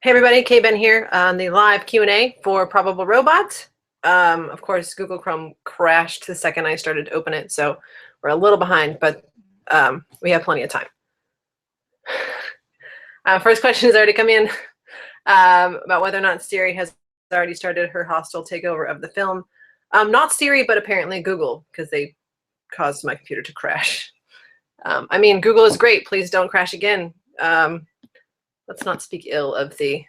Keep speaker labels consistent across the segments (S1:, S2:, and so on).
S1: Hey everybody, Karyn Ben here on the live Q&A for Probable Robot. Of course, Google Chrome crashed the second I started to open it, so we're a little behind, but we have plenty of time. First question has already come in about whether or not Siri has already started her hostile takeover of the film. Not Siri, but apparently Google, because they caused my computer to crash. I mean, Google is great. Please don't crash again. Let's not speak ill of the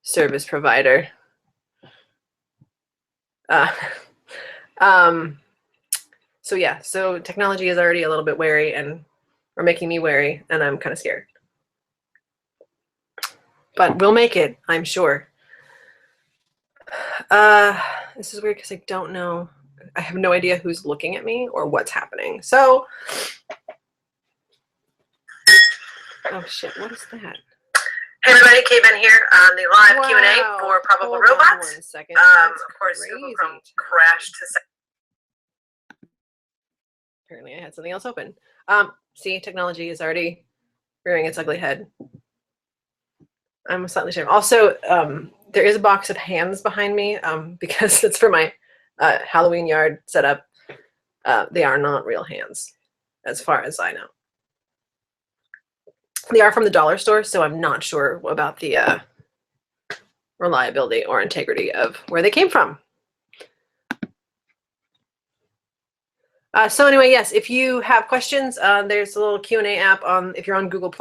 S1: service provider. So yeah, so technology is already a little bit wary and or making me wary, and I'm kind of scared. But we'll make it, I'm sure. This is weird because I don't know. I have no idea who's looking at me or what's happening. So, oh shit, what is that? Hey everybody, Karyn Ben here on the live Q&A for Probable Robot. 1 second. Of course, Google Chrome crashed. Apparently I had something else open. See, technology is already rearing its ugly head. I'm slightly ashamed. Also, there is a box of hands behind me because it's for my Halloween yard setup. They are not real hands, as far as I know. They are from the dollar store, so I'm not sure about the reliability or integrity of where they came from. So anyway, yes, if you have questions, there's a little Q&A app on, if you're on Google+,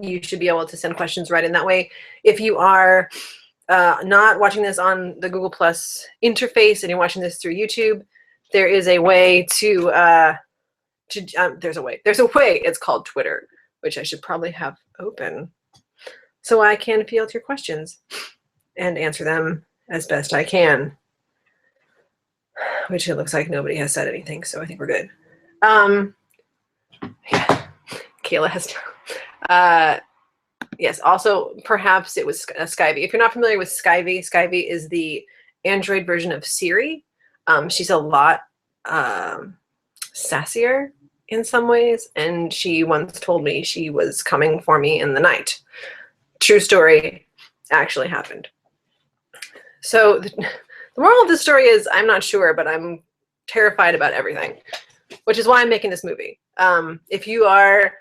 S1: you should be able to send questions right in that way. If you are not watching this on the Google+ interface and you're watching this through YouTube, there is a way to, there's a way, it's called Twitter, which I should probably have open so I can field your questions and answer them as best I can, which it looks like nobody has said anything, so I think we're good. Yeah. Kayla has, yes, also perhaps it was Skyvy. If you're not familiar with Skyvy, Skyvy is the Android version of Siri. She's a lot sassier in some ways, and she once told me she was coming for me in the night. True story, actually happened. So the moral of the story is I'm not sure, but I'm terrified about everything, which is why I'm making this movie. If you are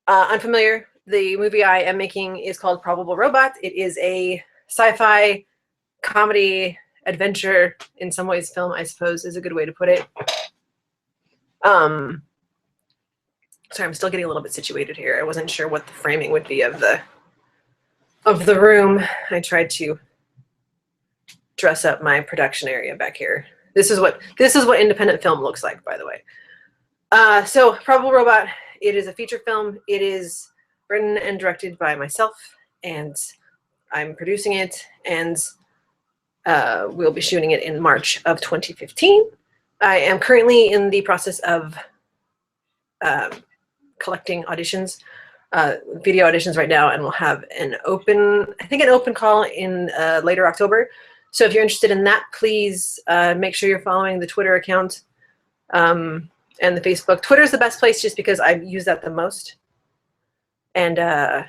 S1: unfamiliar, the movie I am making is called Probable Robot. It is a sci-fi comedy adventure, in some ways film, I suppose is a good way to put it. Sorry, I'm still getting a little bit situated here. I wasn't sure what the framing would be of the room. I tried to dress up my production area back here. This is what independent film looks like, by the way. So Probable Robot, it is a feature film. It is written and directed by myself, and I'm producing it, and we'll be shooting it in March of 2015. I am currently in the process of collecting auditions, video auditions right now, and we'll have an open call in later October. So if you're interested in that, please make sure you're following the Twitter account and the Facebook. Twitter is the best place just because I use that the most. And and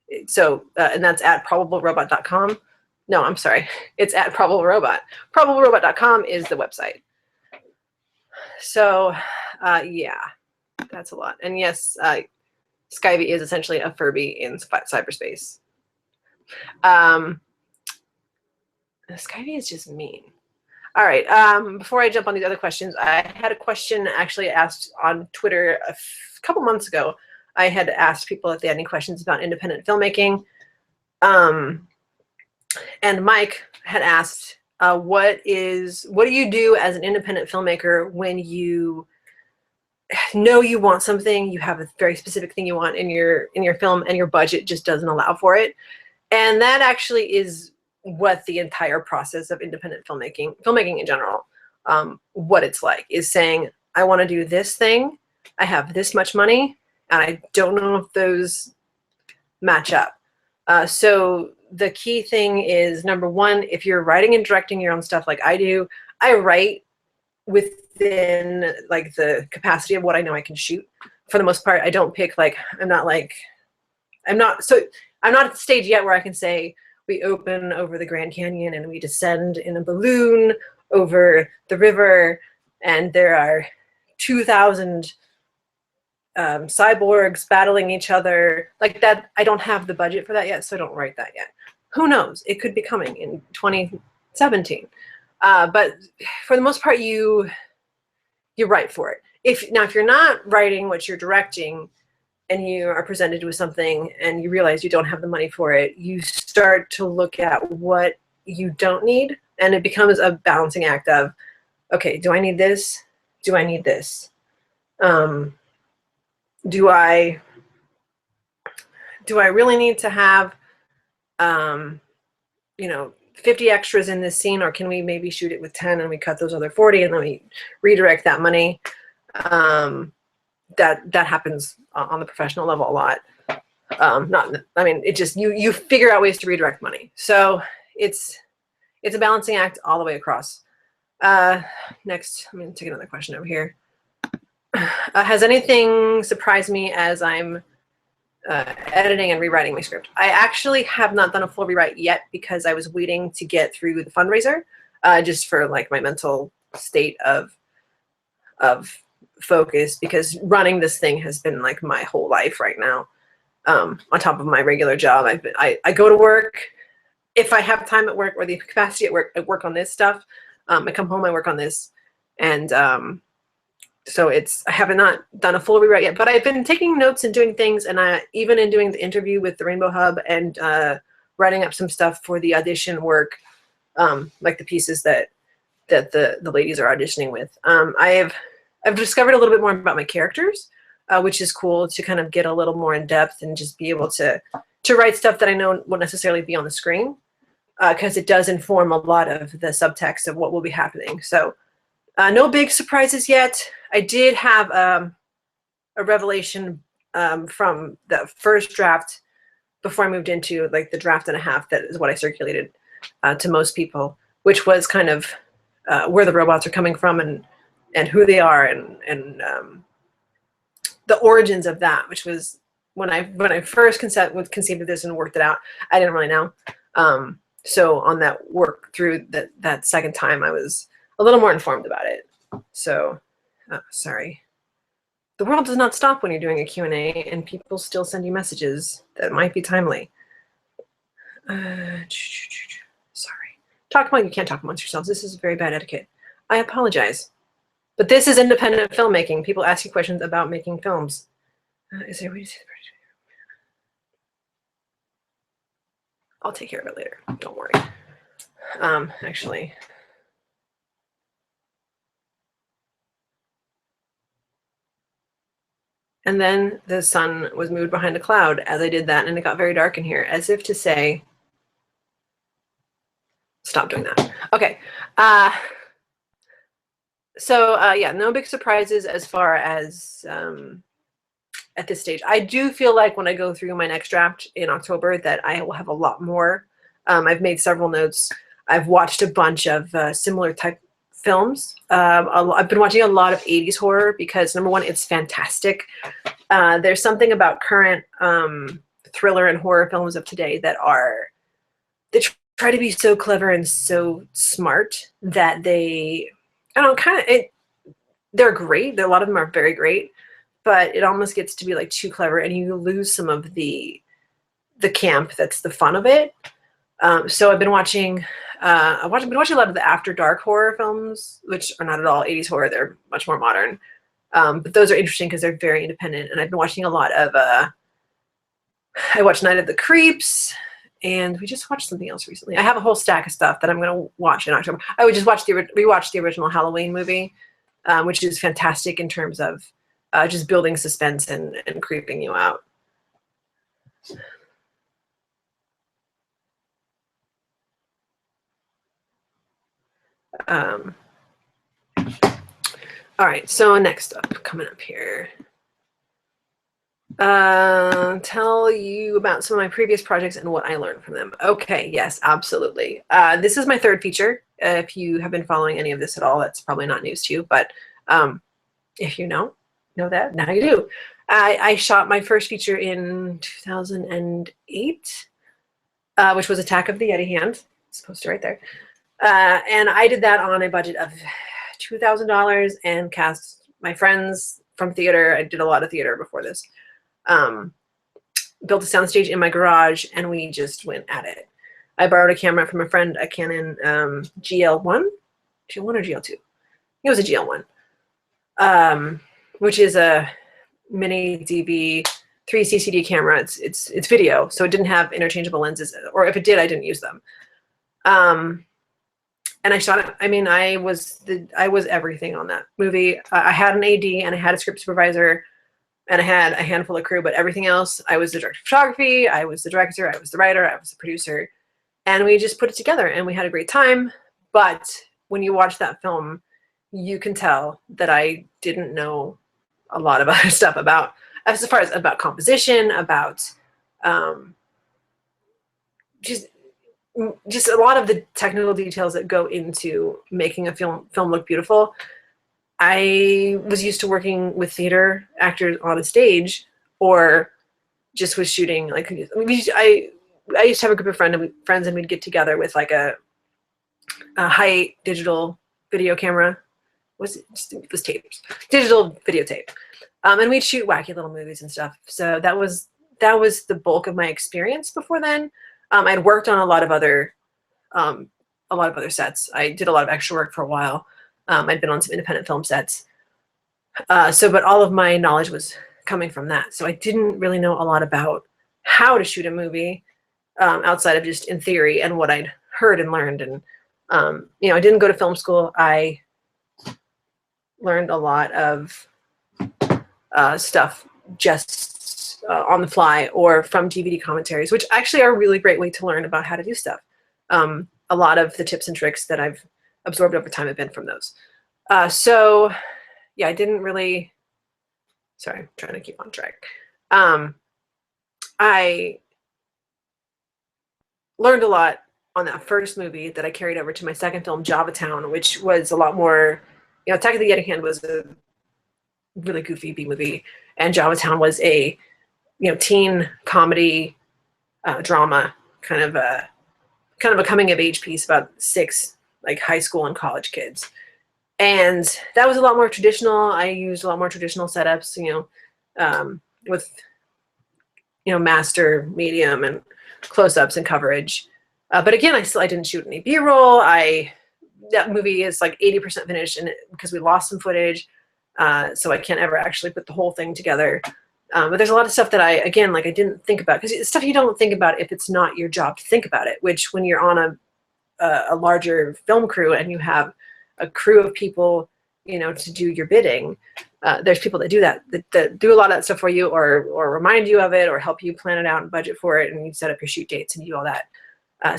S1: that's at probablerobot.com. No, I'm sorry. It's at Probable Robot. Probablerobot.com is the website. So yeah, that's a lot. And yes, Skyvy is essentially a Furby in cyberspace. Skyvy is just mean. All right, before I jump on these other questions, I had a question actually asked on Twitter a couple months ago. I had asked people if they had any questions about independent filmmaking. And Mike had asked, what do you do as an independent filmmaker when you know you want something, you have a very specific thing you want in your film, and your budget just doesn't allow for it? And that actually is what the entire process of independent filmmaking in general, what it's like, is saying, I want to do this thing, I have this much money, and I don't know if those match up. So the key thing is, number one, if you're writing and directing your own stuff like I do, I write within like the capacity of what I know I can shoot. For the most part, I don't pick, like, I'm not, so I'm not at the stage yet where I can say we open over the Grand Canyon and we descend in a balloon over the river, and there are 2,000 cyborgs battling each other like that. I don't have the budget for that yet, so I don't write that yet. Who knows? It could be coming in 2017. But for the most part, you write for it. If you're not writing what you're directing, and you are presented with something and you realize you don't have the money for it, you start to look at what you don't need, and it becomes a balancing act of, okay, do I need this? Do I need this? Do I really need to have 50 extras in this scene, or can we maybe shoot it with 10 and we cut those other 40 and then we redirect that money? That happens on the professional level a lot. It just, you figure out ways to redirect money. So it's a balancing act all the way across. Next, I'm going to take another question over here. Has anything surprised me as I'm editing and rewriting my script? I actually have not done a full rewrite yet because I was waiting to get through the fundraiser, just for like my mental state of focus, because running this thing has been like my whole life right now. On top of my regular job, I go to work. If I have time at work or the capacity at work, I work on this stuff. I come home, I work on this, and so I have not done a full rewrite yet. But I've been taking notes and doing things, and even in doing the interview with the Rainbow Hub and writing up some stuff for the audition work, like the pieces that the ladies are auditioning with. I've discovered a little bit more about my characters, which is cool to kind of get a little more in depth and just be able to write stuff that I know won't necessarily be on the screen, because it does inform a lot of the subtext of what will be happening. So no big surprises yet. I did have a revelation from the first draft before I moved into like the draft and a half. That is what I circulated to most people, which was kind of where the robots are coming from and who they are, and the origins of that, which was when I first conceived of this and worked it out, I didn't really know. So on that work through that second time, I was a little more informed about it. So, sorry. The world does not stop when you're doing a Q&A, and people still send you messages that might be timely. Sorry. You can't talk amongst yourselves. This is very bad etiquette. I apologize. But this is independent filmmaking. People ask you questions about making films. Is there a way to say the project? I'll take care of it later. Don't worry. Actually. And then the sun was moved behind a cloud as I did that, and it got very dark in here, as if to say, stop doing that. Okay. Yeah, no big surprises as far as at this stage. I do feel like when I go through my next draft in October that I will have a lot more. I've made several notes. I've watched a bunch of similar type films. I've been watching a lot of 80s horror because, number one, it's fantastic. There's something about current thriller and horror films of today that try to be so clever and so smart that they're great. A lot of them are very great, but it almost gets to be like too clever, and you lose some of the camp that's the fun of it. So I've been watching a lot of the After Dark horror films, which are not at all 80s horror. They're much more modern. But those are interesting because they're very independent. And I've been watching a lot of, I watched Night of the Creeps, and we just watched something else recently. I have a whole stack of stuff that I'm going to watch in October. I would just rewatch the original Halloween movie, which is fantastic in terms of just building suspense and creeping you out. All right, so next up, coming up here. Tell you about some of my previous projects and what I learned from them. Okay, yes, absolutely. This is my third feature. If you have been following any of this at all, that's probably not news to you, but if you know, know that? Now you do. I shot my first feature in 2008, which was Attack of the Yeti Hand. It's posted right there. And I did that on a budget of $2,000 and cast my friends from theater. I did a lot of theater before this. Built a soundstage in my garage, and we just went at it. I borrowed a camera from a friend, a Canon GL1. GL1 or GL2? It was a GL1, which is a mini DV 3 CCD camera. It's video, so it didn't have interchangeable lenses, or if it did, I didn't use them. And I shot it. I mean, I was everything on that movie. I had an AD and I had a script supervisor, and I had a handful of crew, but everything else, I was the director of photography, I was the director, I was the writer, I was the producer, and we just put it together and we had a great time. But when you watch that film, you can tell that I didn't know a lot of other stuff about, as far as about composition, about just a lot of the technical details that go into making a film look beautiful. I was used to working with theater actors on a stage, or just was shooting. Like, I used to have a group of friends, and we'd get together with like a high digital video camera. It was tapes, digital videotape, and we'd shoot wacky little movies and stuff. So that was the bulk of my experience before then. I'd worked on a lot of other sets. I did a lot of extra work for a while. I'd been on some independent film sets. But all of my knowledge was coming from that. So I didn't really know a lot about how to shoot a movie outside of just in theory and what I'd heard and learned. And, I didn't go to film school. I learned a lot of stuff just on the fly or from DVD commentaries, which actually are a really great way to learn about how to do stuff. A lot of the tips and tricks that I've absorbed over time have been from those. So yeah, I didn't really, sorry, I'm trying to keep on track. I learned a lot on that first movie that I carried over to my second film, Javatown, which was a lot more, Attack of the Yeti Hand was a really goofy B movie, and Javatown was a, teen comedy drama, kind of a coming of age piece about 6 like high school and college kids. And that was a lot more traditional. I used a lot more traditional setups, with, master, medium, and close-ups and coverage. But again, I didn't shoot any B-roll. That movie is like 80% finished, and because we lost some footage, so I can't ever actually put the whole thing together. But there's a lot of stuff that I didn't think about, because it's stuff you don't think about if it's not your job to think about it, which when you're on a larger film crew and you have a crew of people, to do your bidding, there's people that do that do a lot of that stuff for you, or remind you of it, or help you plan it out and budget for it, and you set up your shoot dates and do all that.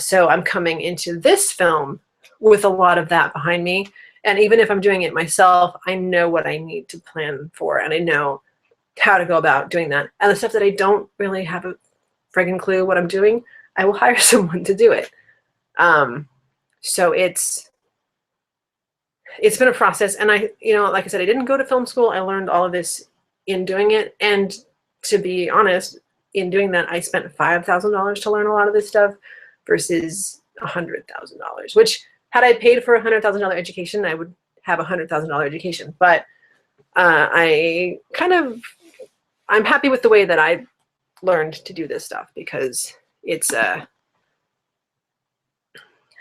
S1: So I'm coming into this film with a lot of that behind me. And even if I'm doing it myself, I know what I need to plan for, and I know how to go about doing that. And the stuff that I don't really have a friggin' clue what I'm doing, I will hire someone to do it. So it's been a process. And like I said, I didn't go to film school. I learned all of this in doing it. And to be honest, in doing that, I spent $5,000 to learn a lot of this stuff versus $100,000, which had I paid for a $100,000 education, I would have a $100,000 education. But I'm happy with the way that I learned to do this stuff, because it's,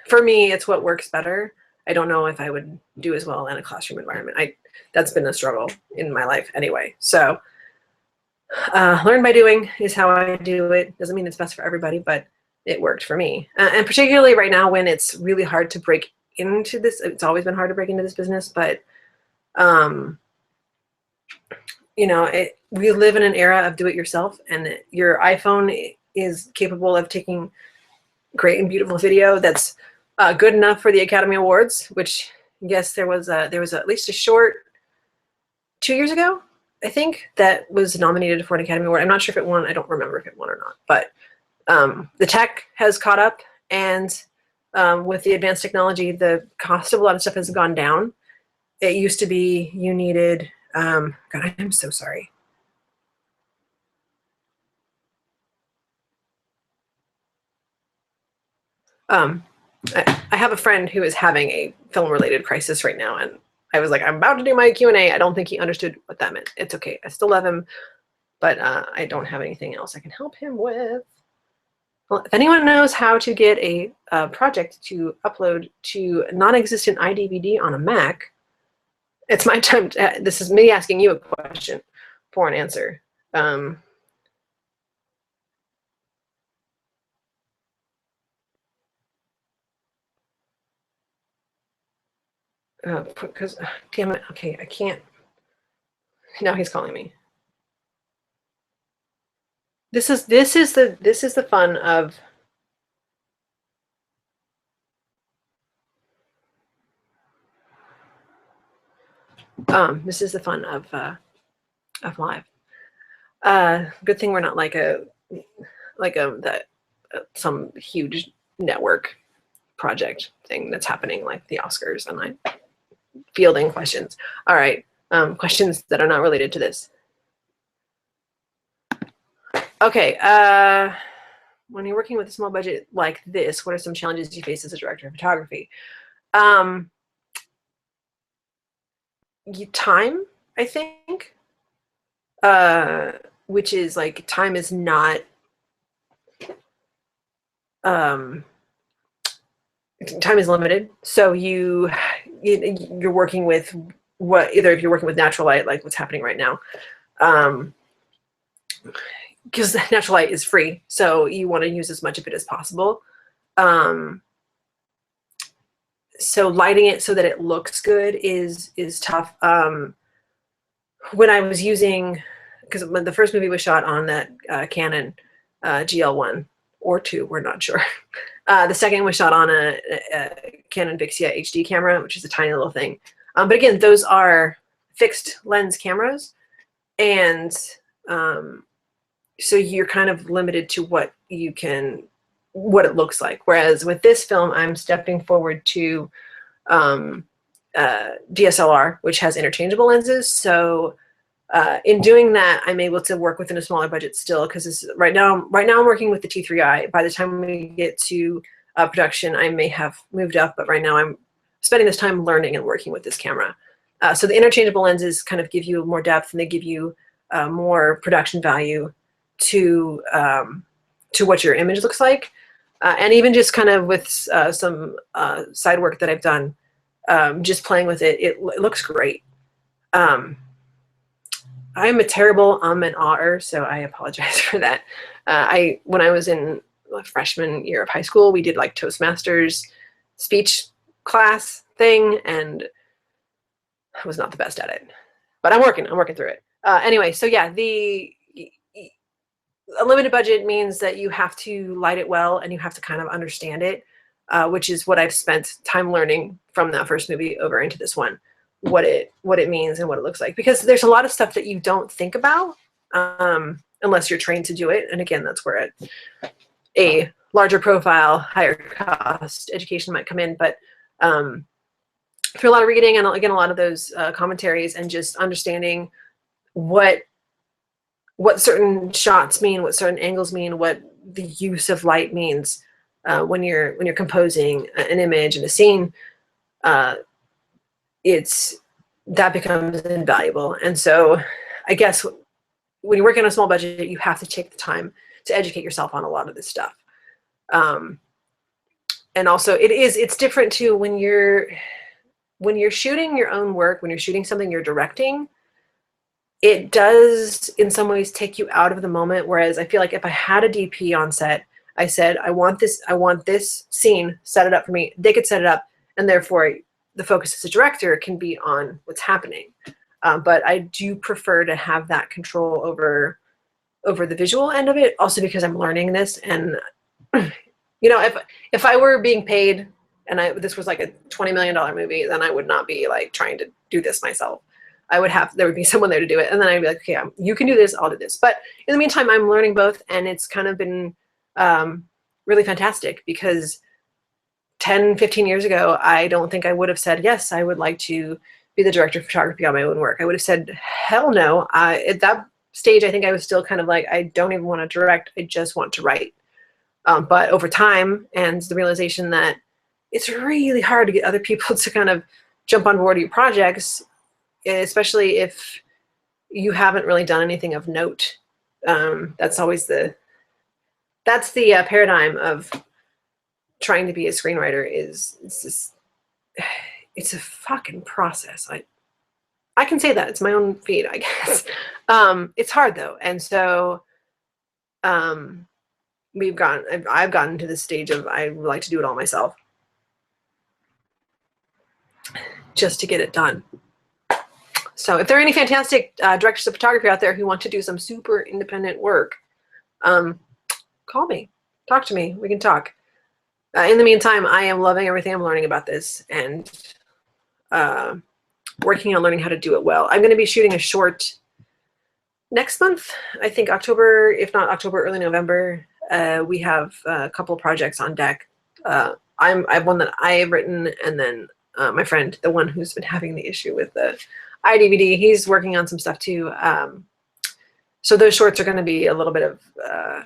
S1: for me, it's what works better. I don't know if I would do as well in a classroom environment. That's been a struggle in my life anyway. So learn by doing is how I do it. Doesn't mean it's best for everybody, but it worked for me. And particularly right now, when it's really hard to break into this, it's always been hard to break into this business, but we live in an era of do-it-yourself, and your iPhone is capable of taking great and beautiful video that's good enough for the Academy Awards, which, yes, there was at least a short 2 years ago, I think, that was nominated for an Academy Award. I'm not sure if it won. I don't remember if it won or not. But the tech has caught up, and with the advanced technology, the cost of a lot of stuff has gone down. It used to be you needed God, I am so sorry. I have a friend who is having a film-related crisis right now, and I was like, I'm about to do my Q&A. I don't think he understood what that meant. It's okay. I still love him, but I don't have anything else I can help him with. Well, if anyone knows how to get a project to upload to non-existent iDVD on a Mac, it's my time. This is me asking you a question for an answer. Because damn it, okay, I can't. Now he's calling me. This is the fun of this is the fun of live. Good thing we're not like some huge network project thing that's happening like the Oscars, and I'm fielding questions. All right, questions that are not related to this. Okay, when you're working with a small budget like this, what are some challenges you face as a director of photography? Time, I think, which is like time is not time is limited, so you're working with either if you're working with natural light, like what's happening right now, because natural light is free, so you want to use as much of it as possible. So lighting it so that it looks good is tough. When I was using, because when the first movie was shot on that Canon GL1 or 2, we're not sure. The second was shot on a Canon Vixia HD camera, which is a tiny little thing. But again, those are fixed lens cameras, and so you're kind of limited to what it looks like. Whereas with this film, I'm stepping forward to DSLR, which has interchangeable lenses. So in doing that, I'm able to work within a smaller budget still, because right now I'm working with the T3i. By the time we get to production, I may have moved up, but right now I'm spending this time learning and working with this camera. So the interchangeable lenses kind of give you more depth, and they give you more production value to what your image looks like. And even just kind of with some side work that I've done, just playing with it, it looks great. I'm a terrible and ah-er, so I apologize for that. When I was in freshman year of high school, we did like Toastmasters speech class thing, and I was not the best at it. But I'm working through it. Anyway, so yeah, a limited budget means that you have to light it well, and you have to kind of understand it, which is what I've spent time learning from that first movie over into this one, what it means and what it looks like. Because there's a lot of stuff that you don't think about unless you're trained to do it. And again, that's where a larger profile, higher cost education might come in. But through a lot of reading, and again, a lot of those commentaries, and just understanding what certain shots mean, what certain angles mean, what the use of light means when you're composing an image and a scene, that becomes invaluable. And so I guess when you work on a small budget, you have to take the time to educate yourself on a lot of this stuff. And also it's different too when you're shooting your own work, when you're shooting something you're directing. It does in some ways take you out of the moment. Whereas I feel like if I had a DP on set, I said, I want this scene, set it up for me, they could set it up, and therefore the focus as a director can be on what's happening. But I do prefer to have that control over the visual end of it, also because I'm learning this. And if I were being paid and this was like a $20 million movie, then I would not be like trying to do this myself. There would be someone there to do it. And then I'd be like, okay, you can do this, I'll do this. But in the meantime, I'm learning both, and it's kind of been really fantastic, because 10, 15 years ago, I don't think I would have said, yes, I would like to be the director of photography on my own work. I would have said, hell no. At that stage, I think I was still kind of like, I don't even want to direct. I just want to write. But over time, and the realization that it's really hard to get other people to kind of jump on board your projects, especially if you haven't really done anything of note. That's always that's the paradigm of trying to be a screenwriter. It's a fucking process. I can say that. It's my own feed, I guess. It's hard though. And so I've gotten to this stage of I like to do it all myself just to get it done. So if there are any fantastic directors of photography out there who want to do some super independent work, call me, talk to me, we can talk. In the meantime, I am loving everything I'm learning about this and working on learning how to do it well. I'm going to be shooting a short next month, I think October, if not October, early November. We have a couple of projects on deck. I have one that I have written, and then my friend, the one who's been having the issue with the iDVD, he's working on some stuff too. So those shorts are going to be a little bit of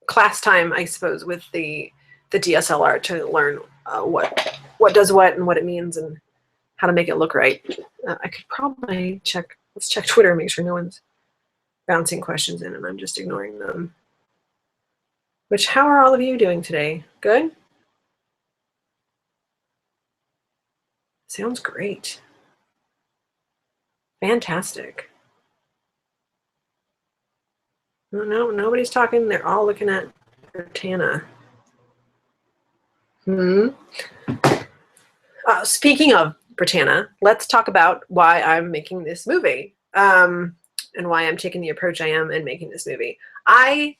S1: class time, I suppose, with the DSLR to learn what does what and what it means and how to make it look right. I could probably let's check Twitter and make sure no one's bouncing questions in and I'm just ignoring them. Which, how are all of you doing today? Good? Sounds great. Fantastic. No, nobody's talking. They're all looking at Britannia. Speaking of Britannia, let's talk about why I'm making this movie and why I'm taking the approach I am in making this movie. I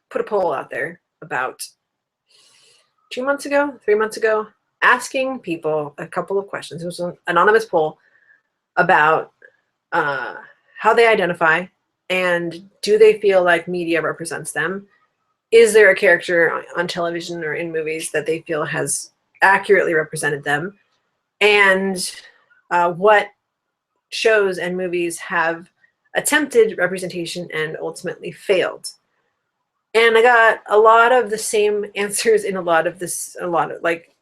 S1: put a poll out there about 3 months ago, asking people a couple of questions. It was an anonymous poll about how they identify and do they feel like media represents them. Is there a character on television or in movies that they feel has accurately represented them? And what shows and movies have attempted representation and ultimately failed? And I got a lot of the same answers in a lot of like,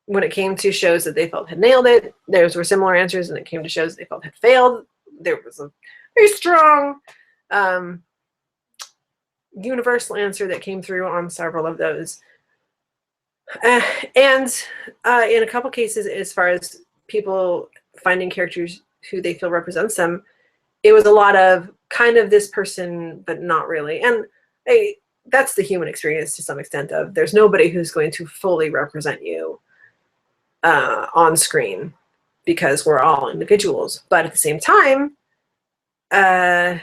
S1: when it came to shows that they felt had nailed it, those were similar answers. And it came to shows they felt had failed, there was a very strong universal answer that came through on several of those. And in a couple cases, as far as people finding characters who they feel represents them, it was a lot of kind of this person, but not really. And that's the human experience to some extent of there's nobody who's going to fully represent you on screen because we're all individuals. But at the same time, there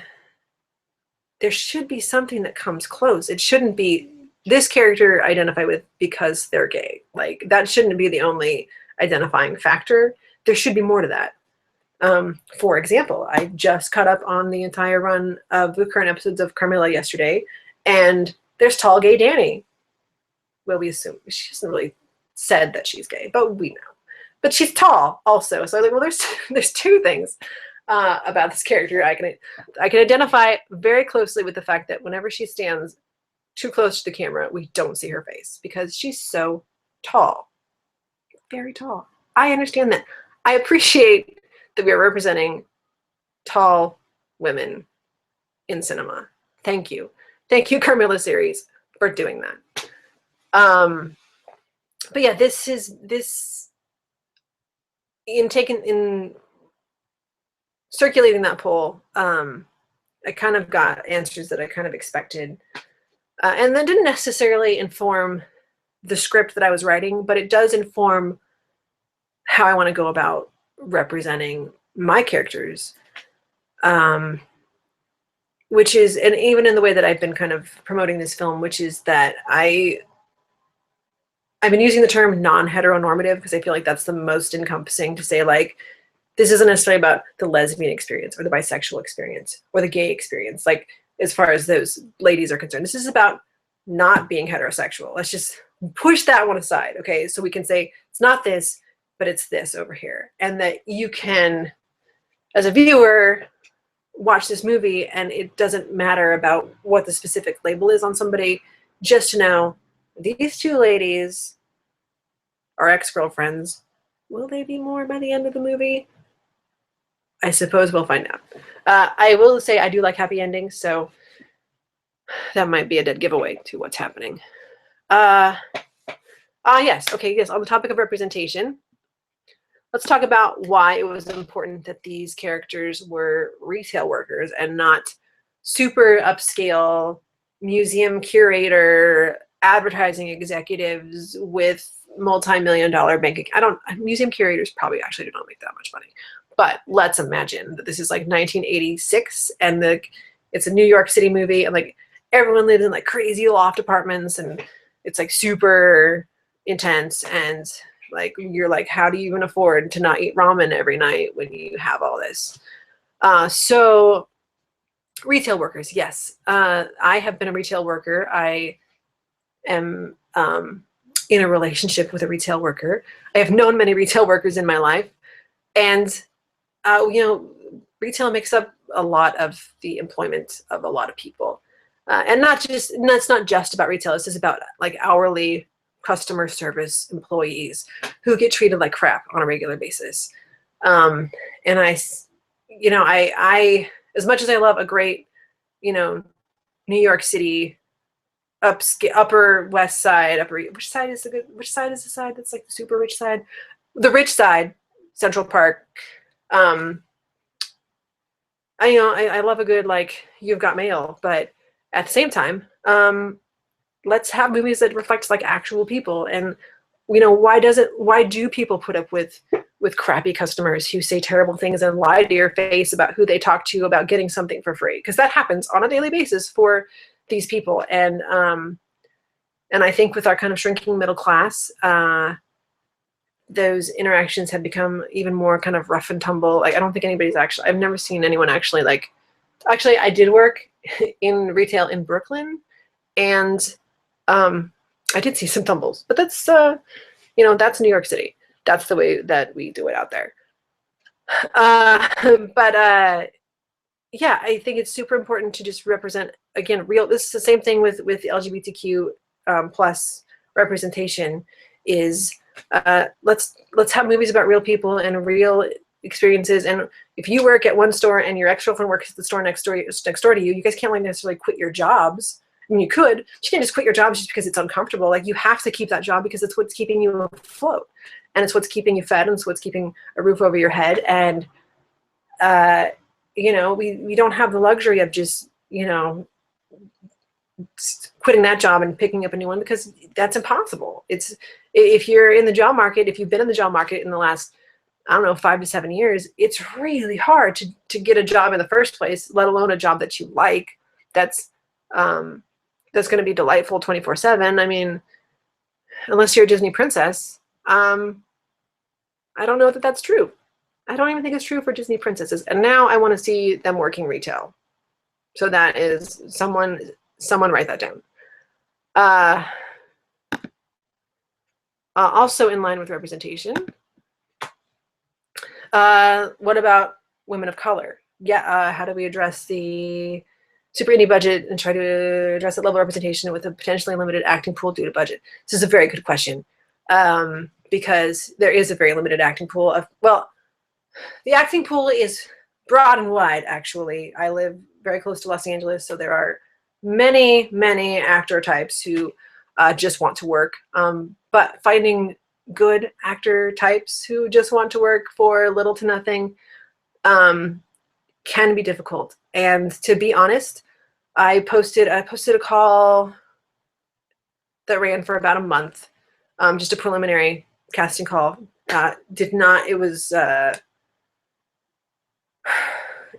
S1: should be something that comes close. It shouldn't be this character identify with because they're gay. Like, that shouldn't be the only identifying factor. There should be more to that. For example, I just caught up on the entire run of the current episodes of Carmilla yesterday, and there's tall gay Danny. Well, we assume she hasn't really said that she's gay, but we know. But she's tall also. So I'm like, well, there's two things about this character. I can identify very closely with the fact that whenever she stands too close to the camera, we don't see her face because she's so tall. Very tall. I understand that. I appreciate that we are representing tall women in cinema. Thank you. Thank you, Carmilla series, for doing that. But yeah, in circulating that poll, I kind of got answers that I kind of expected. And that didn't necessarily inform the script that I was writing, but it does inform how I want to go about representing my characters. Which is, and even in the way that I've been kind of promoting this film, which is that I've been using the term non-heteronormative because I feel like that's the most encompassing to say, like, this isn't necessarily about the lesbian experience or the bisexual experience or the gay experience, like, as far as those ladies are concerned. This is about not being heterosexual. Let's just push that one aside, okay? So we can say, it's not this, but it's this over here. And that you can, as a viewer, watch this movie and it doesn't matter about what the specific label is on somebody, just to know these two ladies are ex-girlfriends. Will they be more by the end of the movie? I suppose we'll find out. I will say I do like happy endings, so that might be a dead giveaway to what's happening. Yes, okay, yes, on the topic of representation, let's talk about why it was important that these characters were retail workers and not super upscale museum curator, advertising executives with multi-million-dollar bank account. Museum curators probably actually do not make that much money. But let's imagine that this is like 1986 and it's a New York City movie and like everyone lives in like crazy loft apartments and it's like super intense and like you're like, how do you even afford to not eat ramen every night when you have all this? So retail workers, yes. I have been a retail worker. I am in a relationship with a retail worker. I have known many retail workers in my life. And, you know, retail makes up a lot of the employment of a lot of people. And it's not just about retail. It's just about like hourly customer service employees who get treated like crap on a regular basis. And I, as much as I love a great, New York City upper west side, which side is the side that's like the super rich side? The rich side, Central Park. I love a good, like, You've Got Mail, but at the same time, let's have movies that reflect like actual people. And why do people put up with crappy customers who say terrible things and lie to your face about who they talk to about getting something for free? Because that happens on a daily basis for these people. And I think with our kind of shrinking middle class, those interactions have become even more kind of rough and tumble. Like, I don't think I've never seen anyone actually I did work in retail in Brooklyn, and I did see some tumbles, but that's, that's New York City. That's the way that we do it out there. Yeah, I think it's super important to just represent, again, this is the same thing with the LGBTQ plus representation is, let's have movies about real people and real experiences. And if you work at one store and your ex-girlfriend works at the store next door to you, you guys can't like necessarily quit your jobs. I mean, you could, but you can't just quit your job just because it's uncomfortable. Like, you have to keep that job because it's what's keeping you afloat, and it's what's keeping you fed, and it's what's keeping a roof over your head. And we don't have the luxury of just quitting that job and picking up a new one, because that's impossible. If you're in the job market, if you've been in the job market in the last, I don't know, 5 to 7 years, it's really hard to get a job in the first place, let alone a job that you like, that's going to be delightful 24/7. I mean, unless you're a Disney princess, I don't know that that's true. I don't even think it's true for Disney princesses. And now I want to see them working retail. So that is someone write that down. Also in line with representation, what about women of color? Yeah, how do we address the super indie budget and try to address that level of representation with a potentially limited acting pool due to budget? This is a very good question, because there is a very limited acting pool the acting pool is broad and wide, actually. I live very close to Los Angeles, so there are many, many actor types who just want to work. But finding good actor types who just want to work for little to nothing can be difficult. And to be honest, I posted a call that ran for about a month, just a preliminary casting call.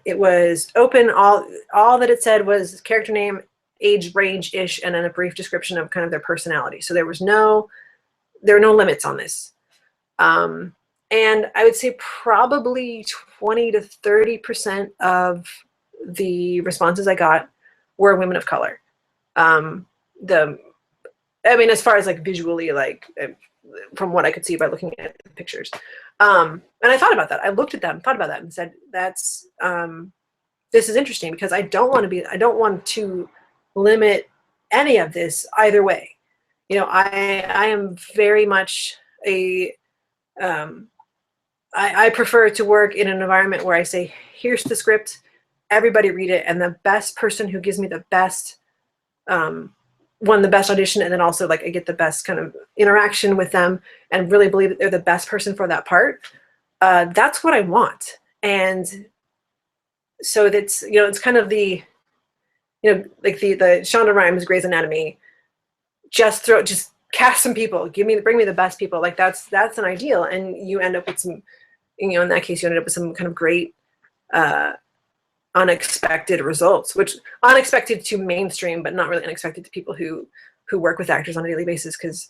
S1: It was open. All that it said was character name, age range-ish, and then a brief description of kind of their personality. So there were no limits on this. And I would say probably 20 to 30% of the responses I got were women of color. As far as like visually, like from what I could see by looking at the pictures. And I thought about that. I looked at them, thought about that, and said, "That's this is interesting because I don't want to limit any of this either way. You know, I am very much a I prefer to work in an environment where I say, here's the script, everybody read it, and the best person who gives me the best won the best audition, and then also like I get the best kind of interaction with them and really believe that they're the best person for that part. That's what I want. And so that's, you know, it's kind of the, you know, like the Shonda Rhimes Grey's Anatomy, just cast some people, bring me the best people. Like that's an ideal, and you end up with some, you know, in that case you ended up with some kind of great unexpected results, which unexpected to mainstream, but not really unexpected to people who work with actors on a daily basis, because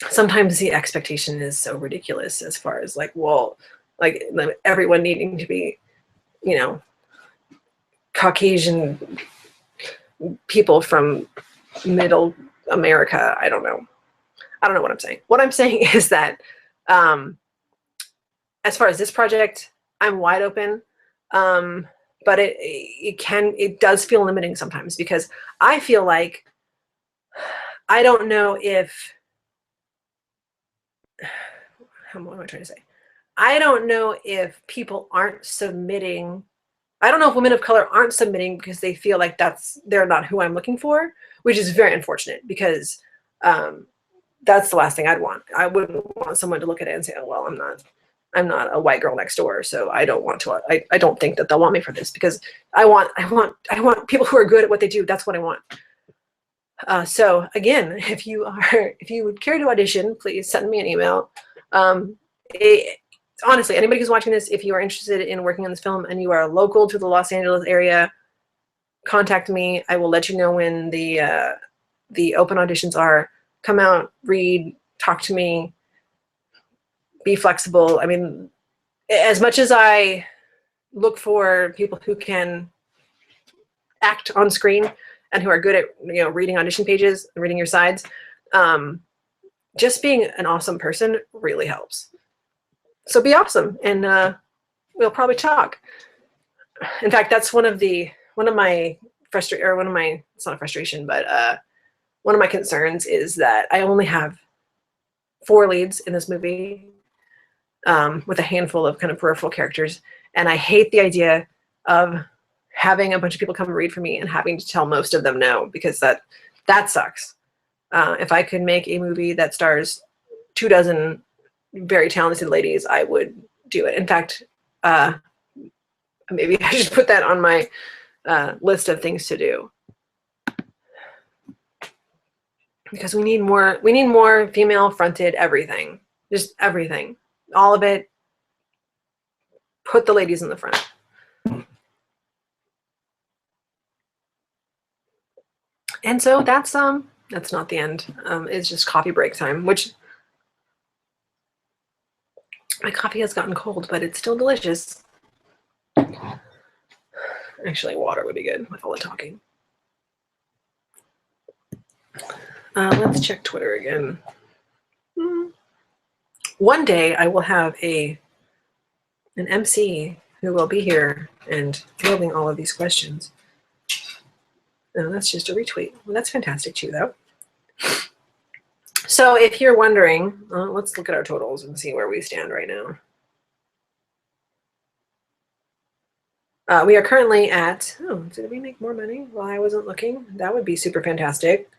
S1: sometimes the expectation is so ridiculous as far as like, well, like everyone needing to be, you know, Caucasian people from middle America. I don't know what I'm saying. What I'm saying is that as far as this project, I'm wide open. But it does feel limiting sometimes, because I feel like, I don't know if, what am I trying to say? I don't know if people aren't submitting. I don't know if women of color aren't submitting because they feel like they're not who I'm looking for, which is very unfortunate, because that's the last thing I'd want. I wouldn't want someone to look at it and say, oh, well, I'm not a white girl next door, so I don't want to. I don't think that they'll want me for this, because I want people who are good at what they do. That's what I want. So again, if you would care to audition, please send me an email. Honestly, anybody who's watching this, if you are interested in working on this film and you are local to the Los Angeles area, contact me. I will let you know when the open auditions are. Come out, read, talk to me. Be flexible. I mean, as much as I look for people who can act on screen and who are good at, you know, reading audition pages and reading your sides, just being an awesome person really helps. So be awesome, and we'll probably talk. In fact, that's one of my it's not a frustration, but one of my concerns is that I only have 4 leads in this movie, with a handful of kind of peripheral characters. And I hate the idea of having a bunch of people come and read for me and having to tell most of them no, because that sucks. If I could make a movie that stars 24 very talented ladies, I would do it. In fact, maybe I should put that on my list of things to do, because we need more female fronted everything, just everything. All of it. Put the ladies in the front. And so that's not the end. It's just coffee break time, which my coffee has gotten cold, but it's still delicious. Actually, water would be good with all the talking. Let's check Twitter again. One day I will have an MC who will be here and fielding all of these questions. No, that's just a retweet. Well, that's fantastic too, though. So if you're wondering, let's look at our totals and see where we stand right now. We are currently at, did we make more money while I wasn't looking? That would be super fantastic.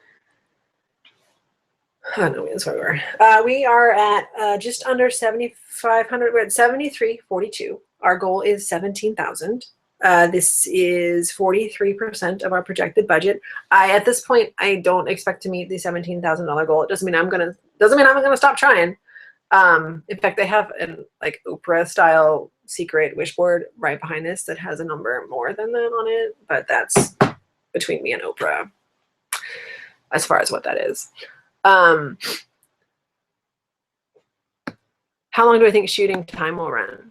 S1: Oh, no, that's where we were. We are at just under 7,500. We're at 73.42. Our goal is 17,000. This is 43% of our projected budget. At this point, I don't expect to meet the $17,000 goal. It doesn't mean I'm gonna stop trying. In fact, they have an like Oprah style secret wish board right behind this that has a number more than that on it, but that's between me and Oprah as far as what that is. How long do I think shooting time will run?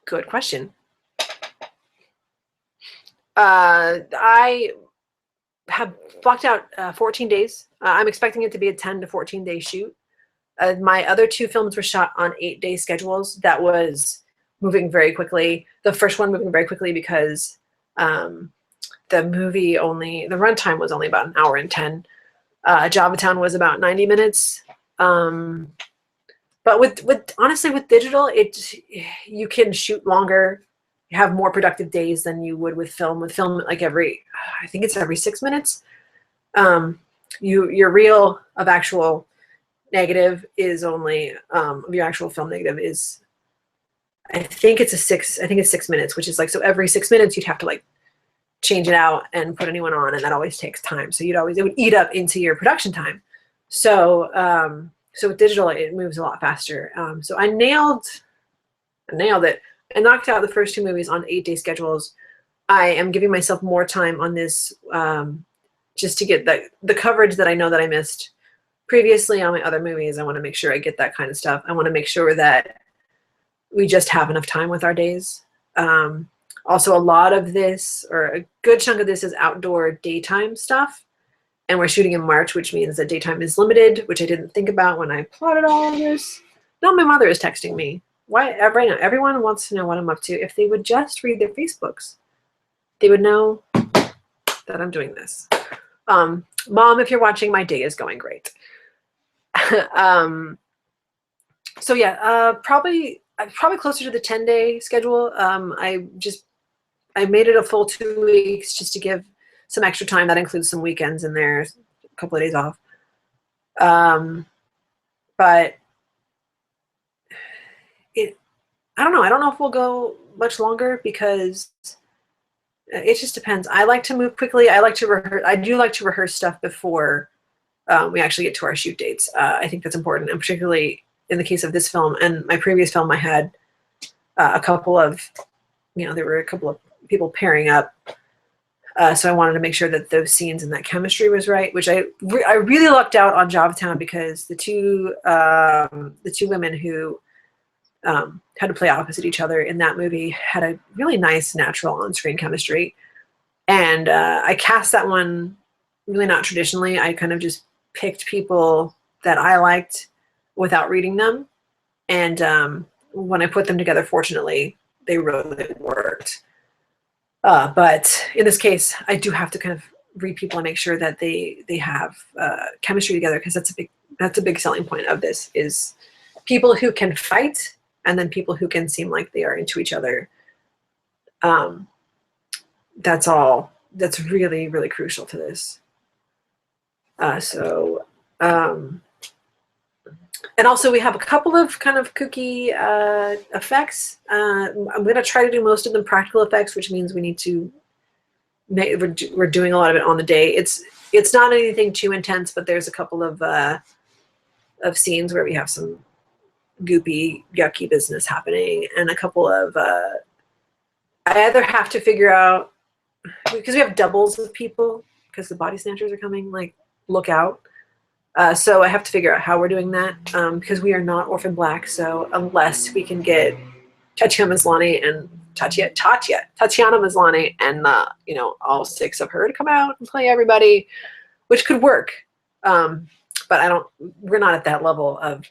S1: Good question. have blocked out 14 days. I'm expecting it to be a 10 to 14 day shoot. My other 2 films were shot on 8-day schedules. That was moving very quickly. The first one moving very quickly because the runtime was only about an hour and 10. Javatown was about 90 minutes. But honestly, with digital, you can shoot longer, you have more productive days than you would with film. With film, like I think it's every 6 minutes. Your reel of actual negative is only your actual film negative is, I think it's 6 minutes, which is like, so every 6 minutes you'd have to like change it out and put a new one on, and that always takes time. So it would eat up into your production time. So with digital, it moves a lot faster. So I nailed it. I knocked out the first 2 movies on 8-day schedules. I am giving myself more time on this just to get the coverage that I know that I missed previously on my other movies. I want to make sure I get that kind of stuff. I want to make sure that we just have enough time with our days. Also, a lot of this, or a good chunk of this, is outdoor daytime stuff. And we're shooting in March, which means that daytime is limited, which I didn't think about when I plotted all of this. Now my mother is texting me. Why right now? Everyone wants to know what I'm up to. If they would just read their Facebooks, they would know that I'm doing this. Mom, if you're watching, my day is going great. So yeah, probably closer to the 10-day schedule. I made it a full 2 weeks just to give some extra time. That includes some weekends in there, a couple of days off. But I don't know. I don't know if we'll go much longer because it just depends. I like to move quickly. I like to rehearse. I do like to rehearse stuff before we actually get to our shoot dates. I think that's important, and particularly in the case of this film and my previous film, I had a couple of, there were a couple of people pairing up. So I wanted to make sure that those scenes and that chemistry was right, which I really lucked out on Javatown because the two women who had to play opposite each other in that movie had a really nice, natural on-screen chemistry. And I cast that one really not traditionally. I kind of just picked people that I liked without reading them. And when I put them together, fortunately, they really worked. But in this case, I do have to kind of read people and make sure that they have chemistry together, because that's a big selling point of this, is people who can fight and then people who can seem like they are into each other. That's really, really crucial to this. And also we have a couple of kind of kooky effects. I'm going to try to do most of them practical effects, which means we need to we're doing a lot of it on the day. It's not anything too intense, but there's a couple of scenes where we have some goopy, yucky business happening, and a couple of I either have to figure out, because we have doubles of people because the body snatchers are coming, like, look out. So I have to figure out how we're doing that, because we are not Orphan Black. So unless we can get Tatiana Maslany and Tatiana Maslany and all 6 of her to come out and play everybody, which could work. But we're not at that level of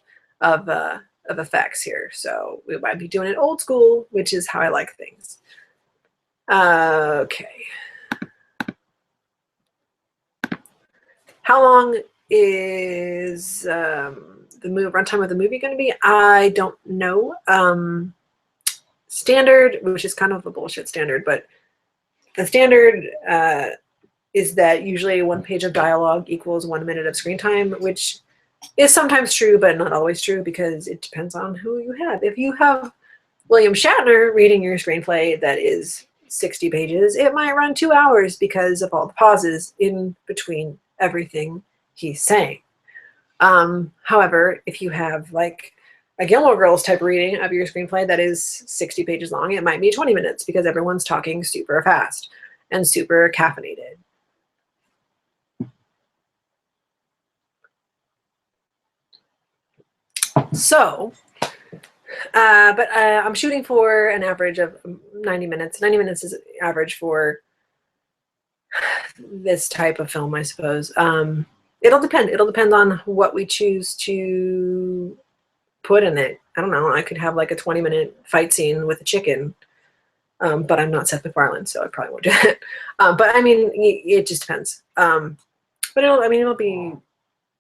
S1: effects here. So we might be doing it old school, which is how I like things. Okay. How long is the runtime of the movie going to be? I don't know. Standard, which is kind of a bullshit standard, but the standard is that usually 1 page of dialogue equals 1 minute of screen time, which is sometimes true, but not always true, because it depends on who you have. If you have William Shatner reading your screenplay that is 60 pages, it might run 2 hours because of all the pauses in between everything he's saying. However, if you have like a Gilmore Girls type reading of your screenplay that is 60 pages long, it might be 20 minutes because everyone's talking super fast and super caffeinated. So, but I'm shooting for an average of 90 minutes. 90 minutes is average for this type of film, I suppose. It'll depend. It'll depend on what we choose to put in it. I don't know. I could have like a 20-minute fight scene with a chicken, but I'm not Seth MacFarlane, so I probably won't do that. But I mean, it just depends. But it'll be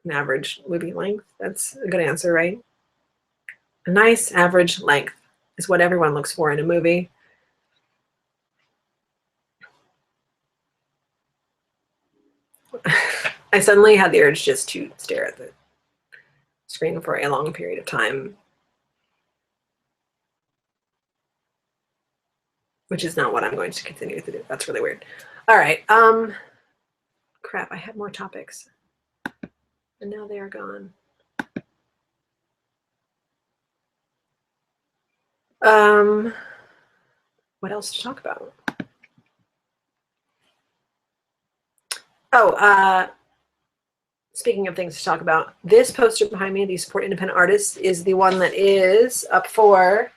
S1: an average movie length. That's a good answer, right? A nice average length is what everyone looks for in a movie. I suddenly had the urge just to stare at the screen for a long period of time, which is not what I'm going to continue to do. That's really weird. All right. Crap, I had more topics, and now they are gone. What else to talk about? Oh, speaking of things to talk about, this poster behind me, the Support Independent Artists, is the one that is up for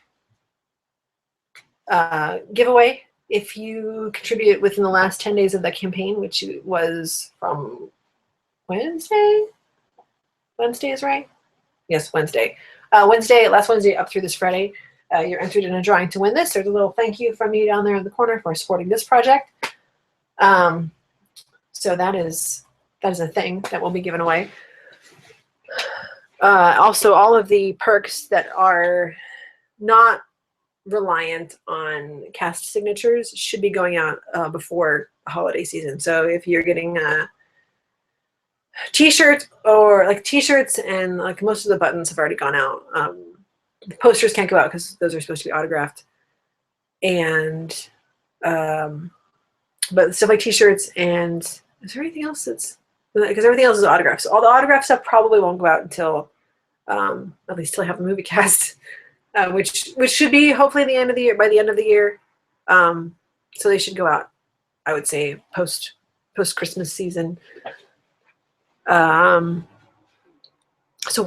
S1: giveaway if you contribute within the last 10 days of the campaign, which was from Wednesday. Wednesday is right? Yes, Wednesday. Last Wednesday up through this Friday. You're entered in a drawing to win this. There's a little thank you from me down there in the corner for supporting this project. So that is a thing that will be given away. Also, all of the perks that are not reliant on cast signatures should be going out before holiday season. So if you're getting t-shirts, or like t-shirts, and like most of the buttons have already gone out. The posters can't go out because those are supposed to be autographed. And but stuff like t-shirts, and is there anything else that's, because everything else is autographs. So all the autograph stuff probably won't go out until at least till I have the movie cast, which should be hopefully the end of the year, by the end of the year. So they should go out, I would say, post Christmas season. So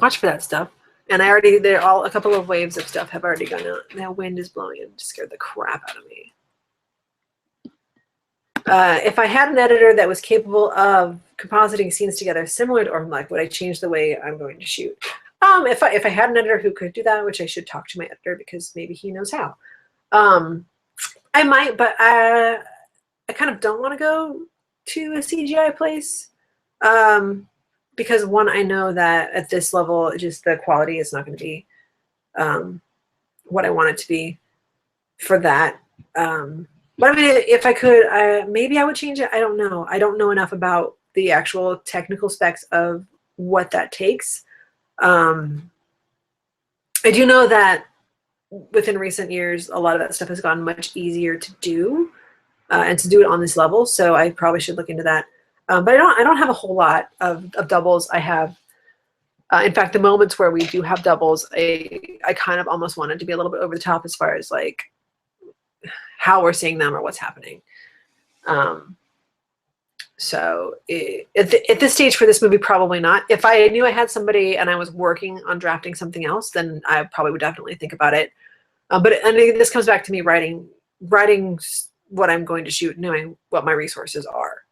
S1: watch for that stuff. And a couple of waves of stuff have already gone out. That wind is blowing and scared the crap out of me. If I had an editor that was capable of compositing scenes together similar to Orphan-like, would I change the way I'm going to shoot? If I had an editor who could do that, which I should talk to my editor because maybe he knows how. I might, but I kind of don't want to go to a CGI place. Because one, I know that at this level, just the quality is not going to be what I want it to be for that. But I mean, if I could, maybe I would change it. I don't know. I don't know enough about the actual technical specs of what that takes. I do know that within recent years, a lot of that stuff has gotten much easier to do, and to do it on this level. So I probably should look into that. But I don't have a whole lot of doubles. I have, in fact, the moments where we do have doubles, I kind of almost wanted to be a little bit over the top as far as like how we're seeing them or what's happening. So at this stage for this movie, probably not. If I knew I had somebody and I was working on drafting something else, then I probably would definitely think about it. But I mean, this comes back to me writing what I'm going to shoot, knowing what my resources are.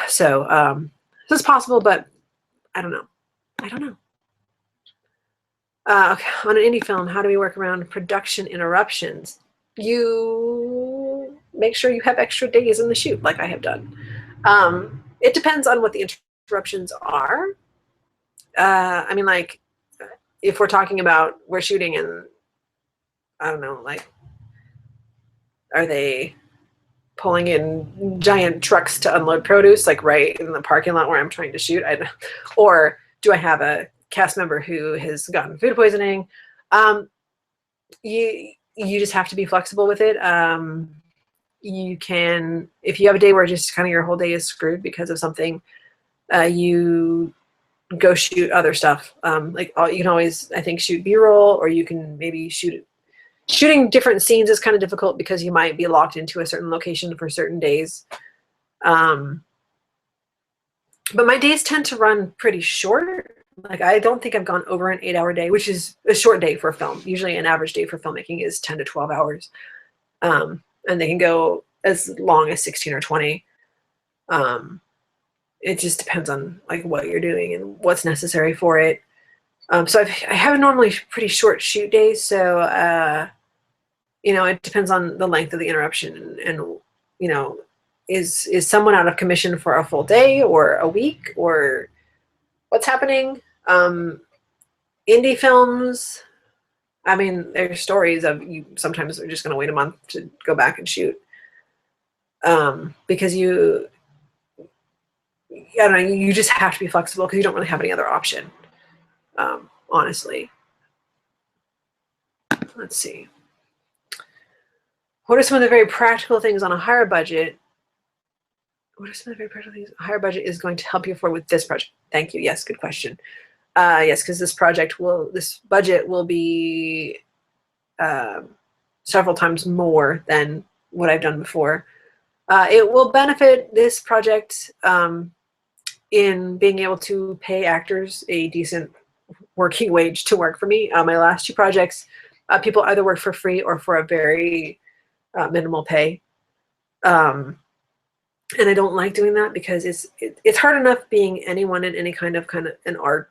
S1: So it's possible, but I don't know. Okay, on an indie film, how do we work around production interruptions? You make sure you have extra days in the shoot, like I have done. It depends on what the interruptions are. I mean, like, if we're talking about we're shooting in, I don't know, like, are they pulling in giant trucks to unload produce, like right in the parking lot where I'm trying to shoot? Or do I have a cast member who has gotten food poisoning? You just have to be flexible with it. You can, if you have a day where just kind of your whole day is screwed because of something, you go shoot other stuff. Like you can always, I think, shoot B-roll, or you can maybe shooting different scenes is kind of difficult because you might be locked into a certain location for certain days. But my days tend to run pretty short. Like, I don't think I've gone over an 8-hour day, which is a short day for a film. Usually an average day for filmmaking is 10 to 12 hours. And they can go as long as 16 or 20. It just depends on like what you're doing and what's necessary for it. So I have normally pretty short shoot days, so you know, it depends on the length of the interruption and you know, is someone out of commission for a full day or a week or what's happening? Indie films, I mean, there's stories of you sometimes are just going to wait a month to go back and shoot because I don't know, you just have to be flexible because you don't really have any other option, honestly. Let's see. What are some of the very practical things on a higher budget? What are some of the very practical things a higher budget is going to help you afford with this project? Thank you. Yes, good question. Yes, because this budget will be several times more than what I've done before. It will benefit this project in being able to pay actors a decent working wage to work for me. My last two projects, people either worked for free or for a very minimal pay. And I don't like doing that because it's hard enough being anyone in any kind of an art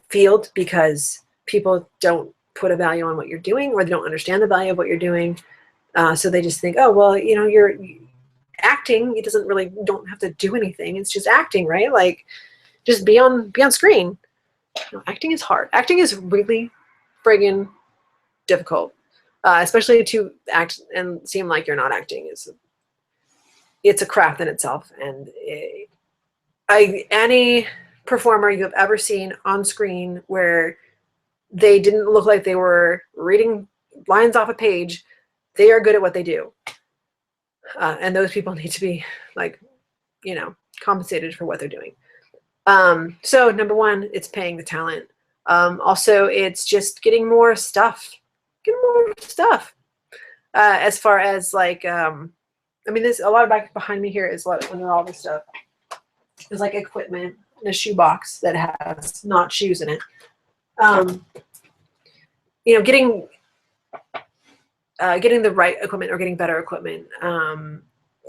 S1: field because people don't put a value on what you're doing or they don't understand the value of what you're doing. So they just think, oh, well, you know, you're acting. It doesn't really, you don't have to do anything. It's just acting, right? Like just be on screen. No, acting is hard. Acting is really friggin' difficult, especially to act and seem like you're not acting. It's a craft in itself. And any performer you have ever seen on screen where they didn't look like they were reading lines off a page, they are good at what they do. And those people need to be, like, you know, compensated for what they're doing. So number one, it's paying the talent. Also, it's just getting more stuff. As far as like, I mean, there's a lot of back behind me here is a lot when all this stuff. There's like equipment in a shoebox that has not shoes in it. You know, getting the right equipment or getting better equipment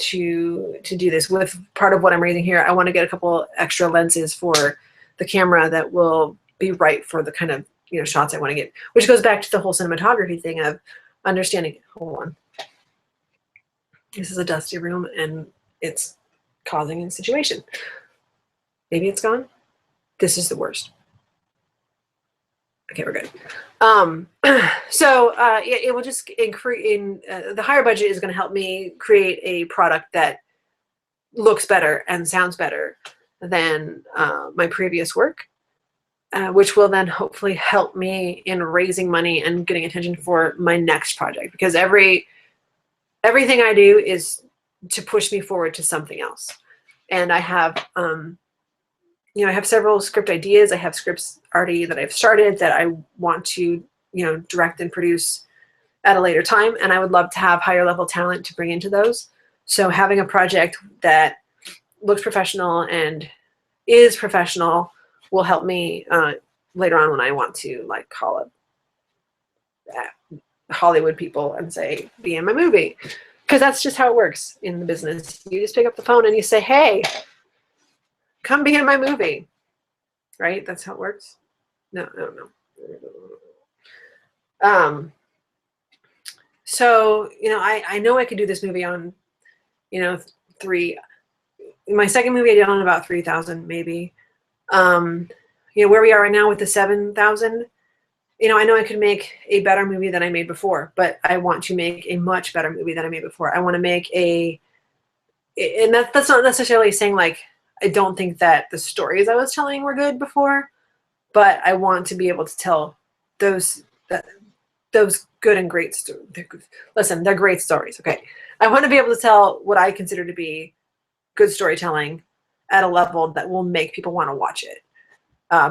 S1: to do this. With part of what I'm raising here, I want to get a couple extra lenses for the camera that will be right for the kind of, you know, shots I want to get, which goes back to the whole cinematography thing of understanding. Hold on. This is a dusty room and it's causing a situation. Maybe it's gone. This is the worst. Okay, we're good. So it will just the higher budget is going to help me create a product that looks better and sounds better than my previous work, which will then hopefully help me in raising money and getting attention for my next project, because everything I do is to push me forward to something else. And I have you know, I have several script ideas. I have scripts already that I've started that I want to, you know, direct and produce at a later time. And I would love to have higher level talent to bring into those. So having a project that looks professional and is professional will help me later on when I want to, like, call up Hollywood people and say, be in my movie. Because that's just how it works in the business. You just pick up the phone and you say, hey, come be in my movie, right? That's how it works. No, I don't know. So, you know, I know I could do this movie on, you know, my second movie I did on about 3,000 maybe. You know, where we are right now with the 7,000, you know, I know I could make a better movie than I made before, but I want to make a much better movie than I made before. I want to make and that's not necessarily saying, like, I don't think that the stories I was telling were good before, but I want to be able to tell those good and great stories. Listen, they're great stories, okay? I want to be able to tell what I consider to be good storytelling at a level that will make people want to watch it.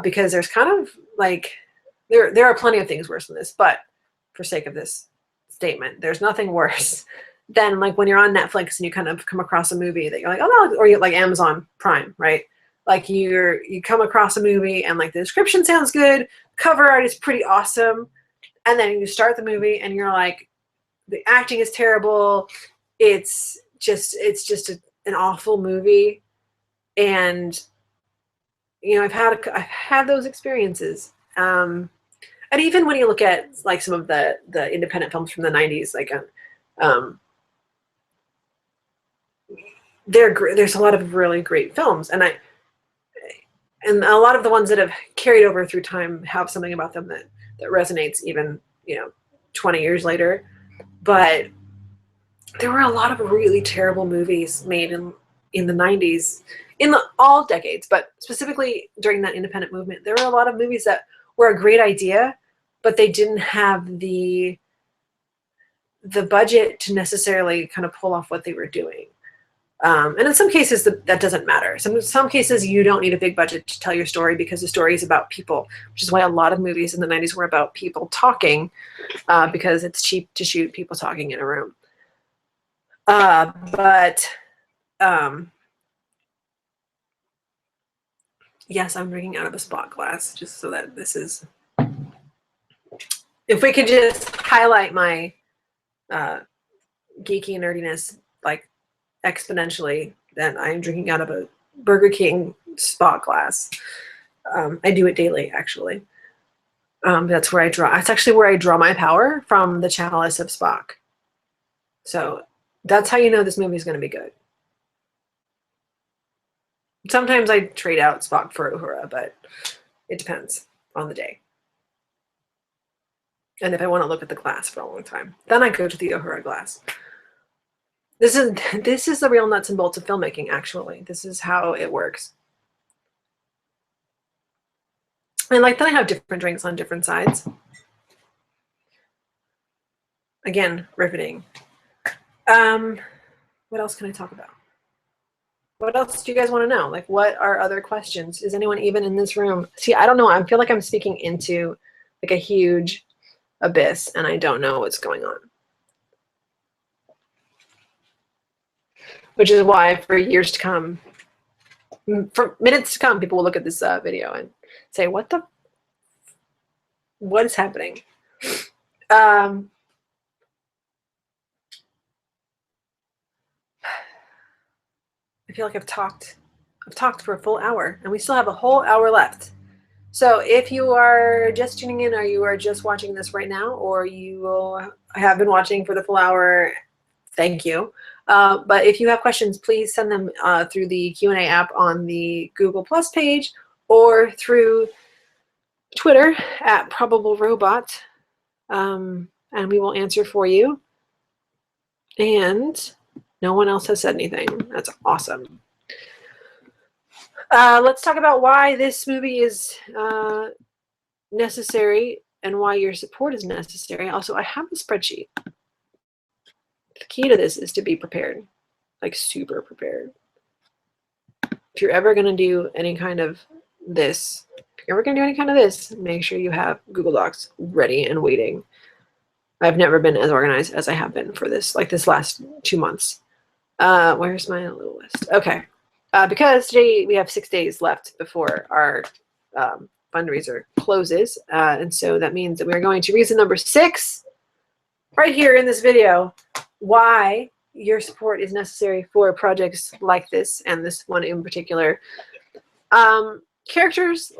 S1: Because there's kind of, like, there are plenty of things worse than this, but for sake of this statement, there's nothing worse than, like, when you're on Netflix and you kind of come across a movie that you're like, oh no, or you like Amazon Prime, right? Like you come across a movie and, like, the description sounds good, cover art is pretty awesome, and then you start the movie and you're like, the acting is terrible, it's just an awful movie, and I've had those experiences. And even when you look at like some of the independent films from the 90s, like there's a lot of really great films, and a lot of the ones that have carried over through time have something about them that resonates even 20 years later. But there were a lot of really terrible movies made in the 90s, in all decades, but specifically during that independent movement. There were a lot of movies that were a great idea, but they didn't have the budget to necessarily kind of pull off what they were doing. And in some cases, that doesn't matter. Some cases, you don't need a big budget to tell your story because the story is about people, which is why a lot of movies in the 90s were about people talking, because it's cheap to shoot people talking in a room. But yes, I'm drinking out of a spot glass just so that this is. If we could just highlight my geeky nerdiness like exponentially, then I am drinking out of a Burger King spot glass. I do it daily, actually. That's where I draw. That's actually where I draw my power from, the chalice of Spock. So that's how you know this movie is going to be good. Sometimes I trade out Spock for Uhura, but it depends on the day. And if I want to look at the glass for a long time, then I go to the Uhura glass. This is the real nuts and bolts of filmmaking, actually. This is how it works. I like that I have different drinks on different sides. Again, riveting. What else can I talk about? What else do you guys want to know? Like, what are other questions? Is anyone even in this room? See, I don't know. I feel like I'm speaking into like a huge abyss, and I don't know what's going on. Which is why for years to come, for minutes to come, people will look at this video and say, what is happening? I feel like I've talked for a full hour, and we still have a whole hour left. So if you are just tuning in, or you are just watching this right now, or you have been watching for the full hour, thank you. But if you have questions, please send them through the Q&A app on the Google Plus page, or through Twitter at Probable Robot, and we will answer for you. And no one else has said anything. That's awesome. Let's talk about why this movie is necessary and why your support is necessary. Also, I have a spreadsheet. The key to this is to be prepared, like super prepared. If you're ever going to do any kind of this, make sure you have Google Docs ready and waiting. I've never been as organized as I have been for this, like this last 2 months. Where's my little list? Okay. Because today we have 6 days left before our fundraiser closes. And so that means that we're going to reason number 6 right here in this video, why your support is necessary for projects like this, and this one in particular. Characters,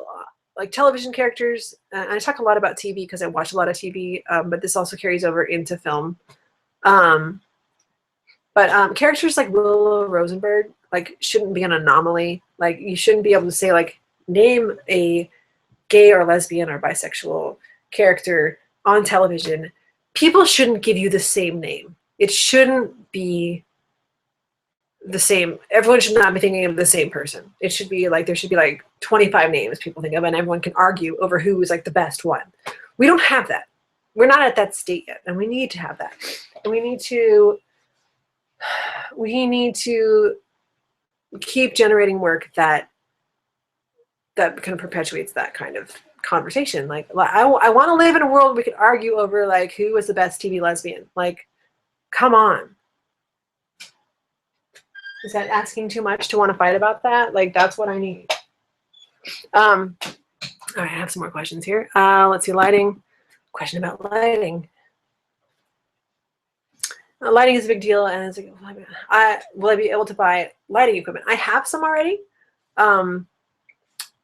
S1: like television characters, and I talk a lot about TV because I watch a lot of TV, but this also carries over into film. But characters like Willow Rosenberg, like, shouldn't be an anomaly. Like, you shouldn't be able to say, like, name a gay or lesbian or bisexual character on television. People shouldn't give you the same name. It shouldn't be the same. Everyone should not be thinking of the same person. It should be like, there should be like 25 names people think of, and everyone can argue over who is like the best one. We don't have that. We're not at that state yet, and we need to have that. And we need to keep generating work that kind of perpetuates that kind of conversation. Like, I want to live in a world where we could argue over like who was the best TV lesbian. Like, come on. Is that asking too much to want to fight about that? Like, that's what I need. All right, I have some more questions here. Let's see, lighting. Question about lighting. lighting is a big deal, and it's like, will I be able to buy lighting equipment? I have some already.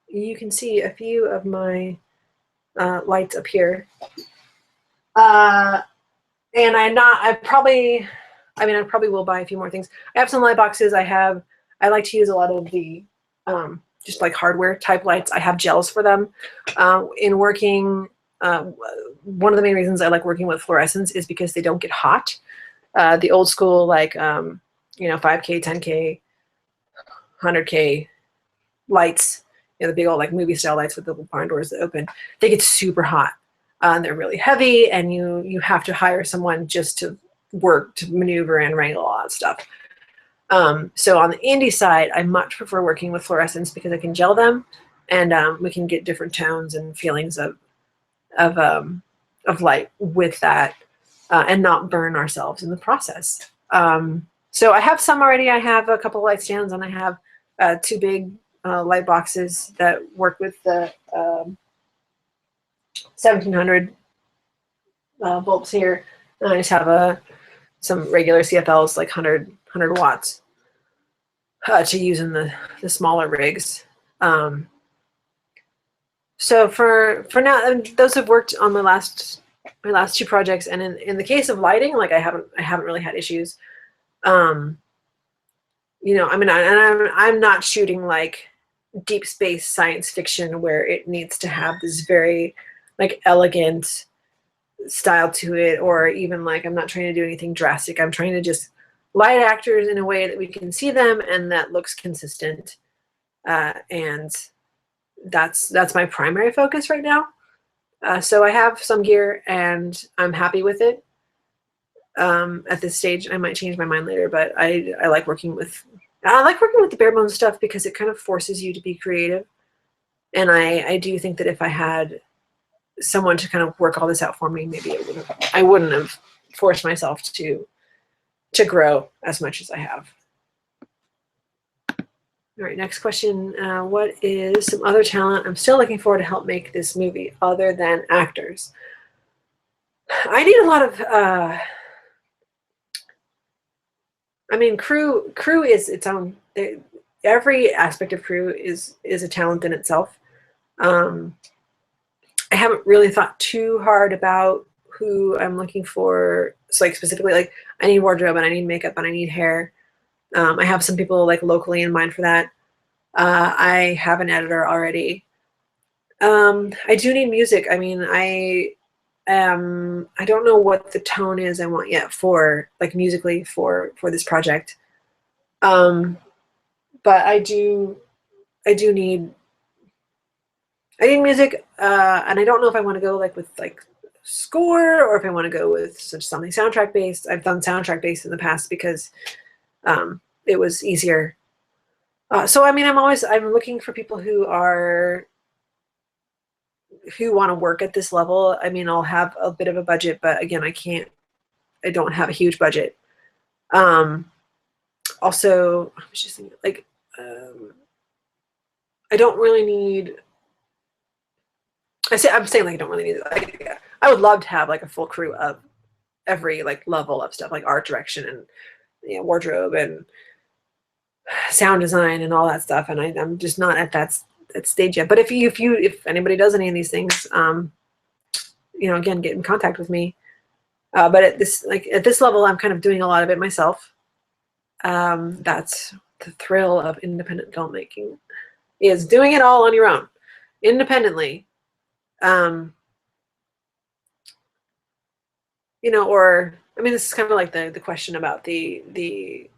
S1: You can see a few of my lights up here. And I probably will buy a few more things. I have some light boxes. I like to use a lot of the just like hardware type lights. I have gels for them. In working, one of the main reasons I like working with fluorescents is because they don't get hot. The old school, like, 5K, 10K, 100K lights, the big old like movie style lights with the barn doors that open, they get super hot. And they're really heavy, and you have to hire someone just to work, to maneuver and wrangle all that stuff. So on the indie side, I much prefer working with fluorescents because I can gel them, and we can get different tones and feelings of light with that, and not burn ourselves in the process. So I have some already. I have a couple of light stands, and I have 2 big light boxes that work with the 1700 bulbs here. And I just have some regular CFLs, like 100 watts, to use in the smaller rigs. So for now, and those have worked on my last 2 projects. And in the case of lighting, like I haven't really had issues. I'm not shooting like deep space science fiction where it needs to have this very like elegant style to it, or even like I'm not trying to do anything drastic. I'm trying to just light actors in a way that we can see them and that looks consistent. And that's my primary focus right now. So I have some gear and I'm happy with it. At this stage, I might change my mind later, but I like working with the bare bones stuff because it kind of forces you to be creative. And I do think that if I had someone to kind of work all this out for me, maybe I wouldn't have forced myself to grow as much as I have. All right, next question. What is some other talent I'm still looking for to help make this movie other than actors? I need a lot of, crew is its own, every aspect of crew is a talent in itself. I haven't really thought too hard about who I'm looking for. So like specifically, like I need wardrobe and I need makeup and I need hair. I have some people like locally in mind for that. I have an editor already. I do need music. I mean, I don't know what the tone is I want yet for like musically for this project. But I do need music, and I don't know if I want to go like with like score or if I want to go with something soundtrack based. I've done soundtrack based in the past because it was easier. So I mean, I'm looking for people who want to work at this level. I mean, I'll have a bit of a budget, but again, I don't have a huge budget. Also, I was just thinking like, I don't really need. I'm saying like I don't really need it. Like, I would love to have like a full crew of every like level of stuff, like art direction and wardrobe and sound design and all that stuff. And I'm just not at that stage yet. But if anybody does any of these things, again, get in contact with me. But at this level, I'm kind of doing a lot of it myself. That's the thrill of independent filmmaking, is doing it all on your own, independently. Or I mean, this is kind of like the question about the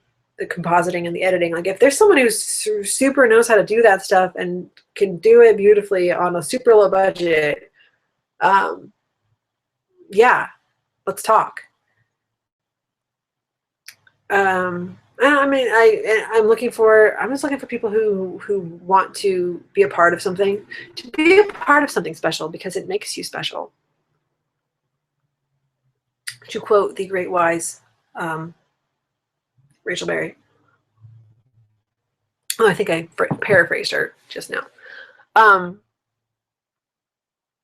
S1: compositing and the editing. Like, if there's someone who's super knows how to do that stuff and can do it beautifully on a super low budget, yeah, let's talk. I mean, I'm just looking for people who want to be a part of something, special, because it makes you special. To quote the great wise Rachel Berry. Oh, I think I paraphrased her just now.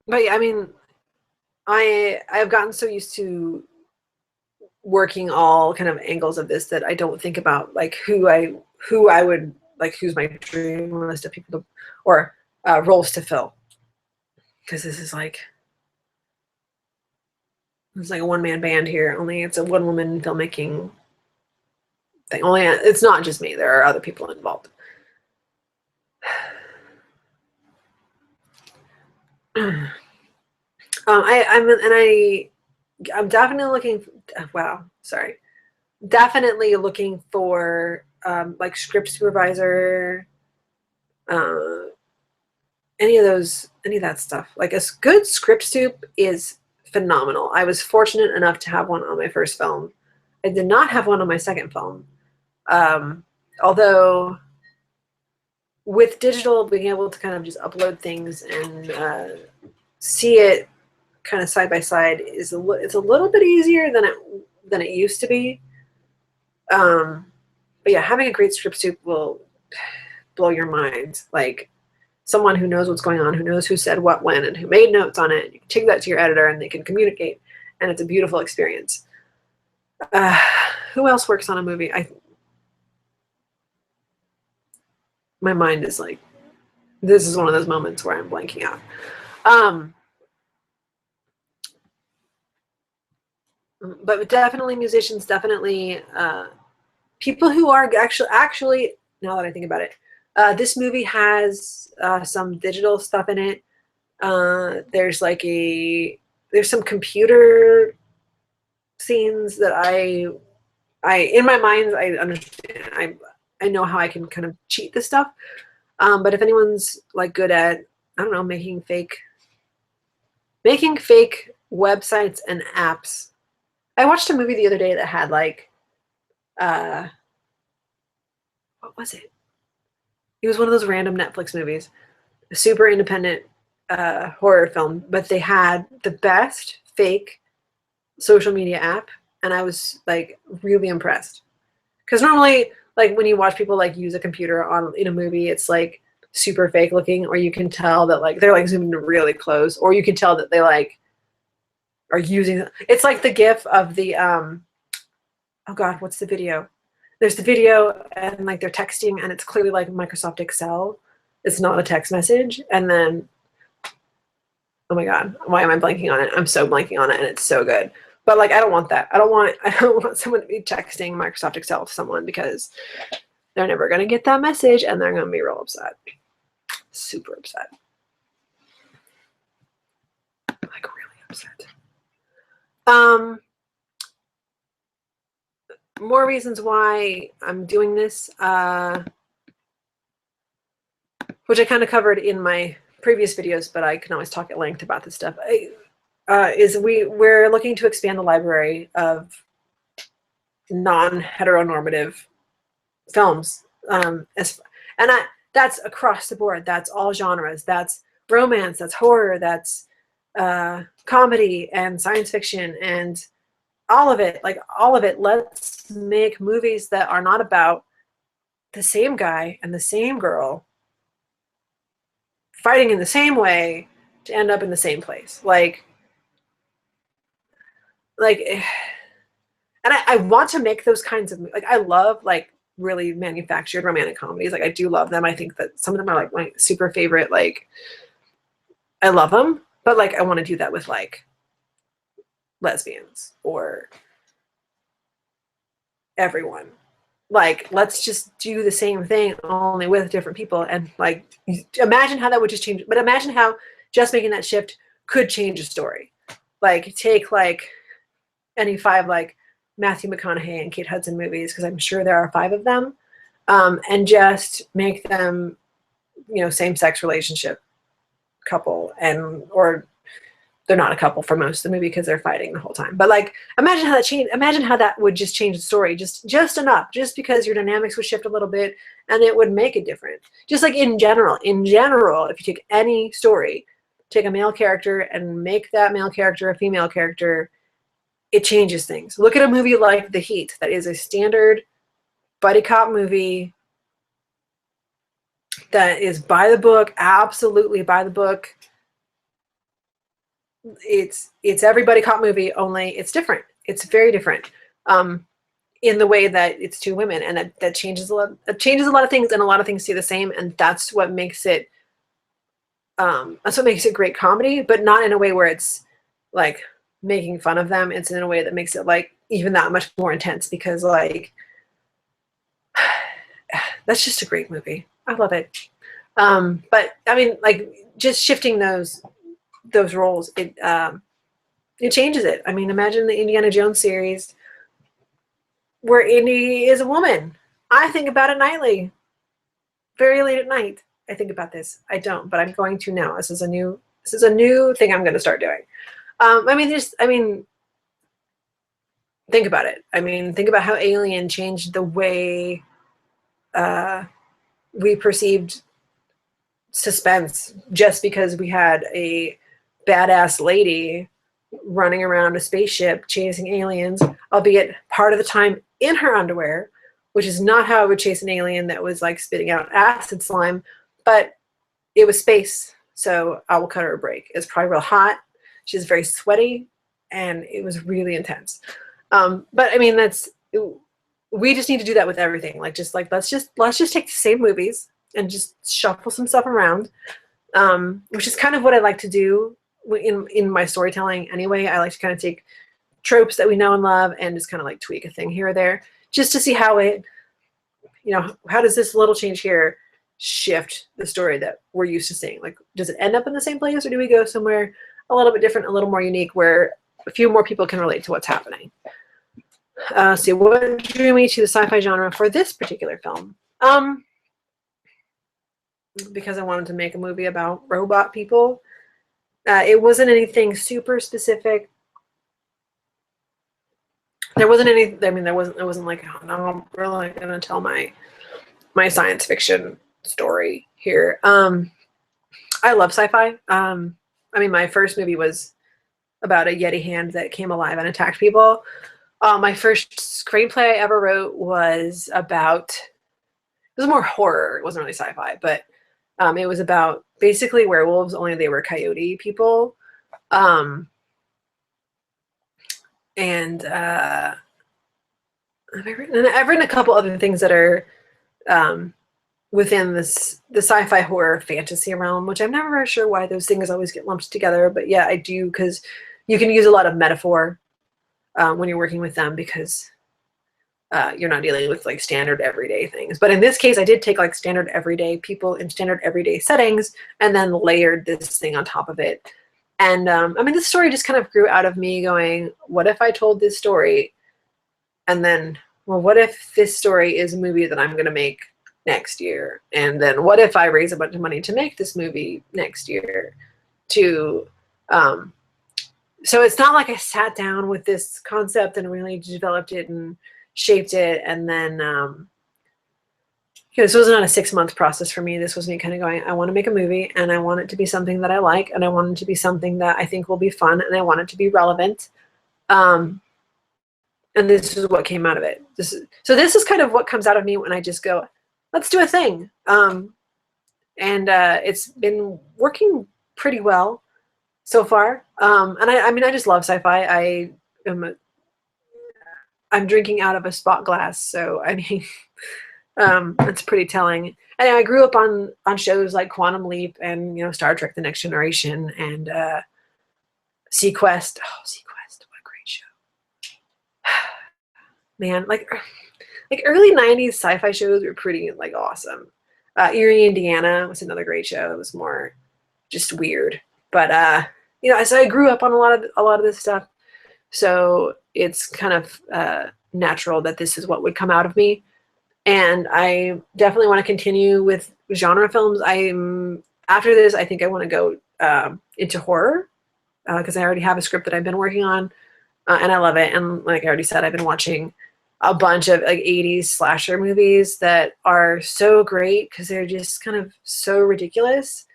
S1: But yeah, I mean, I've gotten so used to working all kind of angles of this that I don't think about, like who I would like, who's my dream list of people to, or roles to fill, because this is like, it's like a one-man band here, only it's a one-woman filmmaking thing. Only it's not just me, there are other people involved. I'm definitely looking, wow, sorry, definitely looking for like script supervisor, uh, any of that stuff. Like a good script soup is phenomenal. I was fortunate enough to have one on my first film. I did not have one on my second film. Although with digital, being able to kind of just upload things and see it kind of side by side is it's a little bit easier than it used to be. But yeah, having a great script soup will blow your mind. Like someone who knows what's going on, who knows who said what when, and who made notes on it. You can take that to your editor, and they can communicate, and it's a beautiful experience. Who else works on a movie? My mind is like, this is one of those moments where I'm blanking out. But definitely musicians, definitely people who are actually, now that I think about it, this movie has some digital stuff in it. There's some computer scenes that I in my mind, I understand. I know how I can kind of cheat this stuff. But if anyone's like good at, I don't know, making fake websites and apps. I watched a movie the other day that had like, what was it? It was one of those random Netflix movies, a super independent horror film, but they had the best fake social media app, and I was like really impressed. Because normally, like when you watch people like use a computer in a movie, it's like super fake looking, or you can tell that like they're like zooming really close, or you can tell that they like are using. It's like the GIF of the oh god, what's the video? There's the video and like they're texting, and it's clearly like Microsoft Excel. It's not a text message, and then oh my god, why am I blanking on it? I'm so blanking on it, and it's so good. But like I don't want that. I don't want someone to be texting Microsoft Excel to someone, because they're never gonna get that message, and they're gonna be real upset. Super upset. Like really upset. More reasons why I'm doing this, which I kind of covered in my previous videos, but I can always talk at length about this stuff. Is we're looking to expand the library of non-heteronormative films, that's across the board. That's all genres. That's romance. That's horror. That's comedy and science fiction and all of it. Like all of it. Let's make movies that are not about the same guy and the same girl fighting in the same way to end up in the same place. Like, and I want to make those kinds of, like, I love like really manufactured romantic comedies. Like I do love them. I think that some of them are like my super favorite. Like I love them, but like I want to do that with like lesbians or everyone. Like let's just do the same thing only with different people, and like imagine how that would just change. But imagine how just making that shift could change a story. Like take like any 5 like Matthew McConaughey and Kate Hudson movies, because I'm sure there are 5 of them, and just make them, you know, same-sex relationship couple, and or they're not a couple for most of the movie because they're fighting the whole time. But like imagine how that change. Imagine how that would just change the story just enough, just because your dynamics would shift a little bit, and it would make it different. Just like in general, if you take any story, take a male character and make that male character a female character, it changes things. Look at a movie like The Heat, that is a standard buddy cop movie that is by the book, absolutely by the book. It's every buddy cop movie, only it's different. It's very different. in the way that it's two women, and that changes a lot. It changes a lot of things, and a lot of things stay the same, and that's what makes it. That's what makes it great comedy, but not in a way where it's like making fun of them. It's in a way that makes it like even that much more intense, because like that's just a great movie. I love it. But I mean, like just shifting those roles, it changes it. I mean, imagine the Indiana Jones series where Indy is a woman. I think about it nightly, very late at night. I think about this. I don't, but I'm going to now. This is a new thing I'm going to start doing. I mean, think about it. I mean, think about how Alien changed the way we perceived suspense, just because we had a badass lady running around a spaceship chasing aliens, albeit part of the time in her underwear, which is not how I would chase an alien that was like spitting out acid slime, but it was space, so I will cut her a break. It's probably real hot. She's very sweaty, and it was really intense. But I mean, we just need to do that with everything. Like, just like let's just take the same movies and just shuffle some stuff around, which is kind of what I like to do in my storytelling anyway. I like to kind of take tropes that we know and love and just kind of like tweak a thing here or there, just to see how it, how does this little change here shift the story that we're used to seeing? Like, does it end up in the same place, or do we go somewhere a little bit different, a little more unique, where a few more people can relate to what's happening? See, what drew me to the sci-fi genre for this particular film? Because I wanted to make a movie about robot people. It wasn't anything super specific. There wasn't any. I mean, it wasn't like, oh no, I'm really gonna tell my science fiction story here. I love sci-fi. I mean, my first movie was about a Yeti hand that came alive and attacked people. My first screenplay I ever wrote was about. It was more horror. It wasn't really sci-fi, but it was about basically werewolves, only they were coyote people. And I've written a couple other things that are within the sci-fi horror fantasy realm, which I'm never very sure why those things always get lumped together. But yeah, I do, because you can use a lot of metaphor when you're working with them, because you're not dealing with like standard everyday things. But in this case, I did take like standard everyday people in standard everyday settings and then layered this thing on top of it. And I mean, this story just kind of grew out of me going, what if I told this story? And then, well, what if this story is a movie that I'm going to make next year? And then what if I raise a bunch of money to make this movie next year? So it's not like I sat down with this concept and really developed it and shaped it. And then, this was not a 6-month process for me. This was me kind of going, I want to make a movie, and I want it to be something that I like, and I want it to be something that I think will be fun, and I want it to be relevant. And this is what came out of it. This is kind of what comes out of me when I just go, let's do a thing. And it's been working pretty well so far. And I mean, I just love sci-fi. I'm drinking out of a spot glass, so I mean, it's pretty telling. And I grew up on shows like Quantum Leap and Star Trek: The Next Generation and Sequest. Oh, Sequest! What a great show, man! Like early '90s sci-fi shows were pretty like awesome. Erie, Indiana was another great show. It was more just weird, but so I grew up on a lot of this stuff. So it's kind of natural that this is what would come out of me. And I definitely want to continue with genre films. After this, I think I want to go into horror, because I already have a script that I've been working on, and I love it. And like I already said, I've been watching a bunch of like 80s slasher movies that are so great because they're just kind of so ridiculous.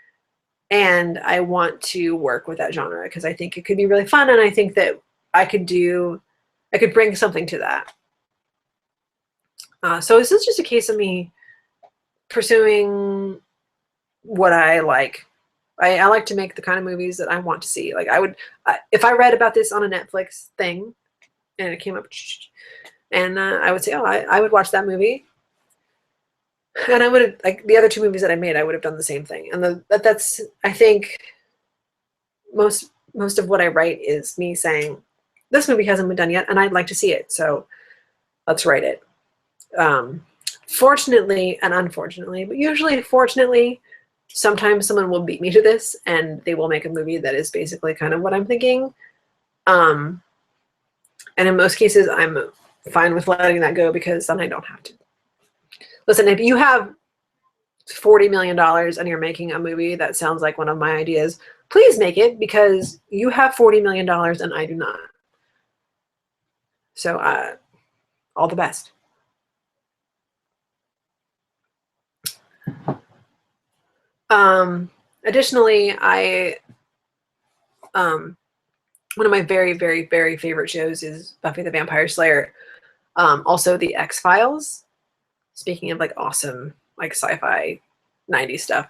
S1: And I want to work with that genre because I think it could be really fun, and I think that I could bring something to that. So this is just a case of me pursuing what I like. I like to make the kind of movies that I want to see. Like if I read about this on a Netflix thing, and it came up, and I would say, oh, I would watch that movie. And I would have, like, the other two movies that I made, I would have done the same thing. And that's, I think, most of what I write is me saying, this movie hasn't been done yet, and I'd like to see it, so let's write it. Fortunately and unfortunately, but usually fortunately, sometimes someone will beat me to this, and they will make a movie that is basically kind of what I'm thinking. And in most cases, I'm fine with letting that go, because then I don't have to. Listen, if you have $40 million and you're making a movie that sounds like one of my ideas, please make it, because you have $40 million and I do not. So all the best. Additionally, one of my very, very, very favorite shows is Buffy the Vampire Slayer. Also the X-Files. Speaking of like awesome, like sci-fi 90s stuff.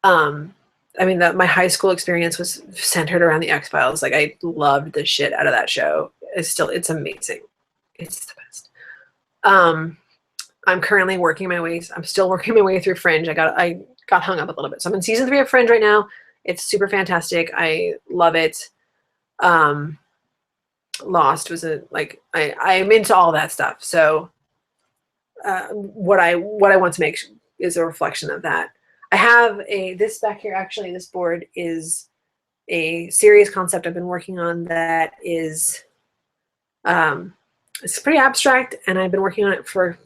S1: I mean, my high school experience was centered around the X-Files. Like, I loved the shit out of that show. It's amazing. It's the best. I'm currently I'm still working my way through Fringe. I got hung up a little bit. So I'm in season 3 of Fringe right now. It's super fantastic. I love it. Lost was I'm into all that stuff. So what I want to make is a reflection of that. I have this back here, actually, this board is a serious concept I've been working on that is, it's pretty abstract, and I've been working on it for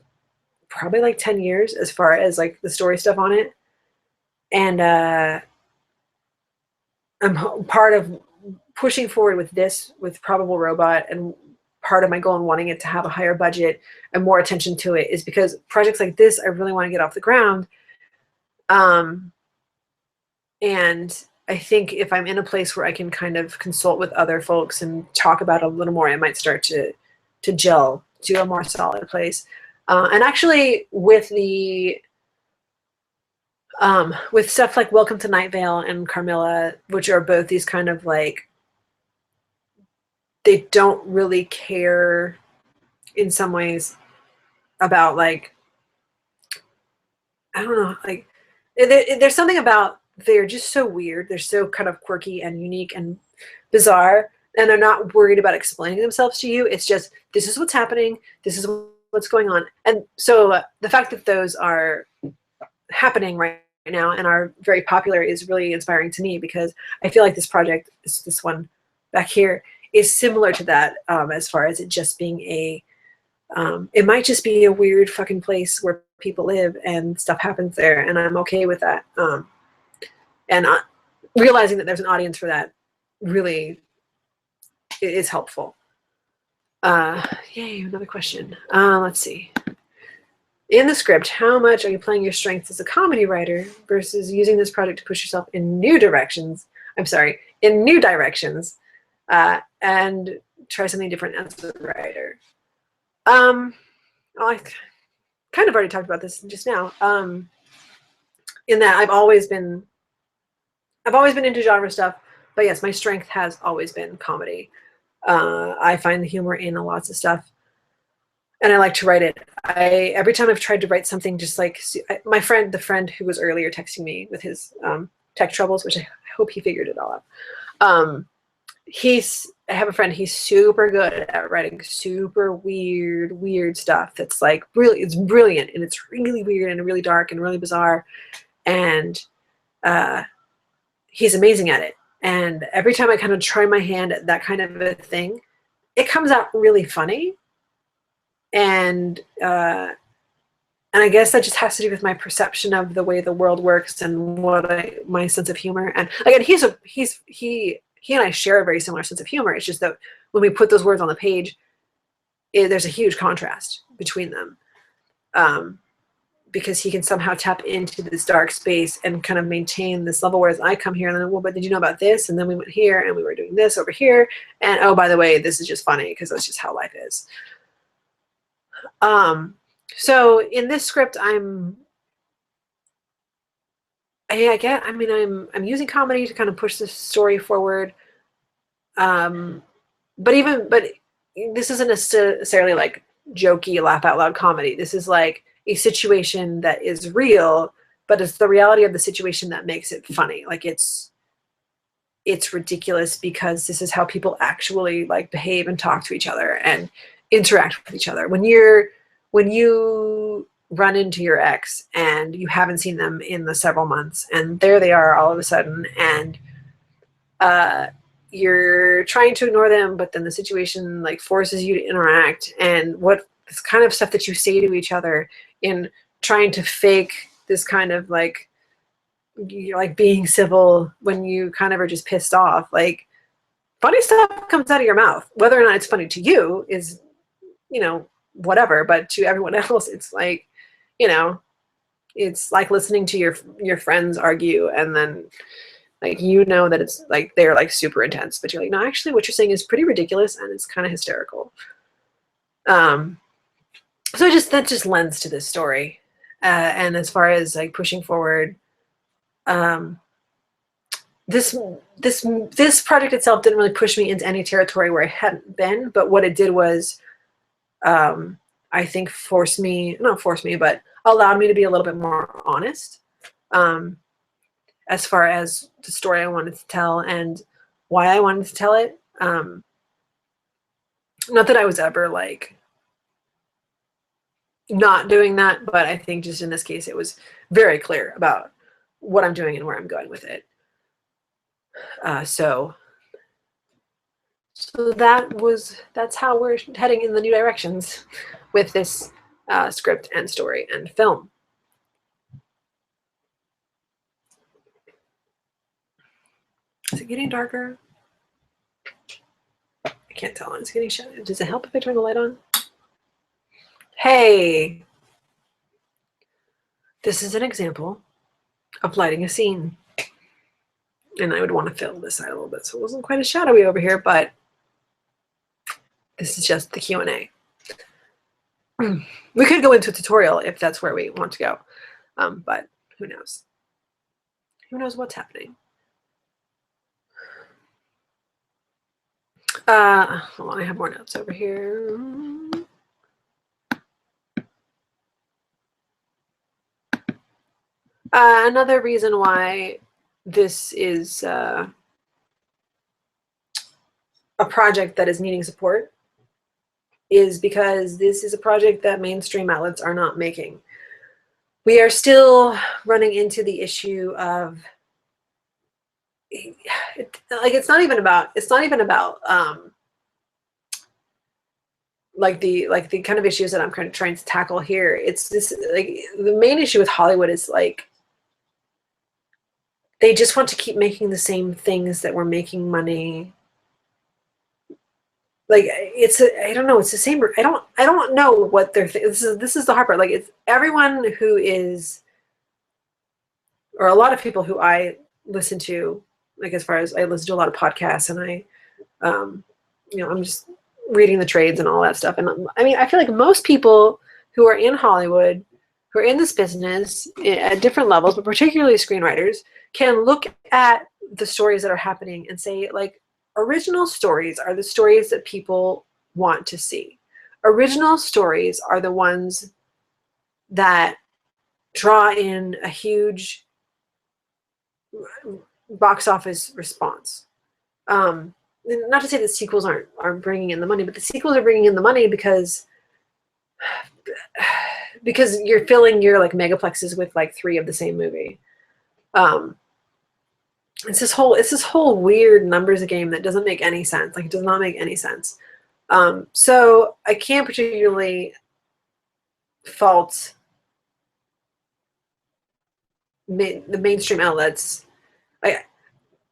S1: probably like 10 years as far as like the story stuff on it. And I'm part of pushing forward with this, with Probable Robot, and part of my goal in wanting it to have a higher budget and more attention to it is because projects like this, I really want to get off the ground. And I think if I'm in a place where I can kind of consult with other folks and talk about it a little more, I might start to gel to a more solid place. And actually with stuff like Welcome to Night Vale and Carmilla, which are both these kind of like, they don't really care in some ways about like, I don't know, like there's something about, they're just so weird. They're so kind of quirky and unique and bizarre, and they're not worried about explaining themselves to you. It's just, this is what's happening. This is what's going on. And so the fact that those are happening right now and are very popular is really inspiring to me, because I feel like this project, this one back here, is similar to that, as far as it just being it might just be a weird fucking place where people live and stuff happens there, and I'm okay with that. And realizing that there's an audience for that really is helpful. Yay, another question. Let's see. In the script, how much are you playing your strengths as a comedy writer versus using this project to push yourself in new directions? In new directions, and try something different as a writer. Well, I kind of already talked about this just now. In that I've always been into genre stuff, but yes, my strength has always been comedy. I find the humor in lots of stuff, and I like to write it. Every time I've tried to write something, just like the friend who was earlier texting me with his tech troubles, which I hope he figured it all out. I have a friend, he's super good at writing super weird stuff that's like really, it's brilliant, and it's really weird and really dark and really bizarre, and he's amazing at it. And every time I kind of try my hand at that kind of a thing, it comes out really funny. And I guess that just has to do with my perception of the way the world works and my sense of humor. And again, he and I share a very similar sense of humor. It's just that when we put those words on the page, there's a huge contrast between them, because he can somehow tap into this dark space and kind of maintain this level, whereas I come here and then, well, but did you know about this? And then we went here and we were doing this over here. And oh, by the way, this is just funny because that's just how life is. So in this script, I'm using comedy to kind of push the story forward. But this isn't necessarily like jokey, laugh out loud comedy. This is like a situation that is real, but it's the reality of the situation that makes it funny. Like it's ridiculous because this is how people actually like behave and talk to each other and interact with each other. When you run into your ex and you haven't seen them in the several months, and there they are all of a sudden, and you're trying to ignore them, but then the situation like forces you to interact, and what this kind of stuff that you say to each other in trying to fake this kind of like, you're like being civil when you kind of are just pissed off. Like funny stuff comes out of your mouth. Whether or not it's funny to you is, whatever, but to everyone else, it's like, it's like listening to your friends argue, and then like, that it's like they're like super intense, but you're like, no, actually what you're saying is pretty ridiculous and it's kind of hysterical. So that just lends to this story. And as far as like pushing forward, this project itself didn't really push me into any territory where I hadn't been, but what it did was, I think not force me, but allowed me to be a little bit more honest, as far as the story I wanted to tell and why I wanted to tell it. Not that I was ever like not doing that, but I think just in this case, it was very clear about what I'm doing and where I'm going with it. So that's how we're heading in the new directions with this script and story and film. Is it getting darker? I can't tell. It's getting shut. Does it help if I turn the light on? Hey, this is an example of lighting a scene. And I would want to fill this out a little bit so it wasn't quite as shadowy over here, but this is just the Q&A. We could go into a tutorial if that's where we want to go, but who knows? Who knows what's happening? Hold on, I have more notes over here. Another reason why this is a project that is needing support is because this is a project that mainstream outlets are not making. We are still running into the issue of it's not even about like the kind of issues that I'm kind of trying to tackle here. It's this, like, the main issue with Hollywood is like they just want to keep making the same things that were making money. Like I don't know, it's the same. I don't know what they're this is the hard part. Like it's everyone who is, or a lot of people who I listen to, like as far as I listen to a lot of podcasts, and I I'm just reading the trades and all that stuff. And I mean, I feel like most people who are in Hollywood, who are in this business at different levels, but particularly screenwriters, can look at the stories that are happening and say, like, original stories are the stories that people want to see. Original stories are the ones that draw in a huge box office response. Not to say that sequels aren't bringing in the money, but the sequels are bringing in the money because you're filling your like megaplexes with like 3 of the same movie. It's this whole weird numbers game that doesn't make any sense. Like it does not make any sense. So I can't particularly fault the mainstream outlets.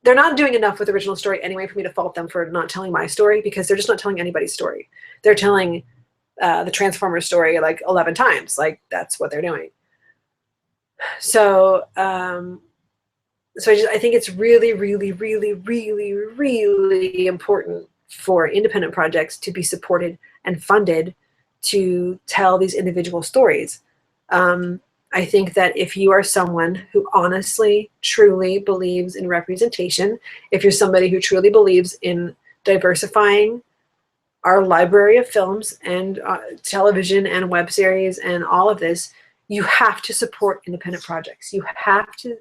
S1: They're not doing enough with original story anyway for me to fault them for not telling my story, because they're just not telling anybody's story. They're telling the Transformers story like 11 times. Like that's what they're doing. So I think it's really, really, really, really, really important for independent projects to be supported and funded to tell these individual stories. I think that if you are someone who honestly, truly believes in representation, if you're somebody who truly believes in diversifying our library of films and television and web series and all of this, you have to support independent projects. You have to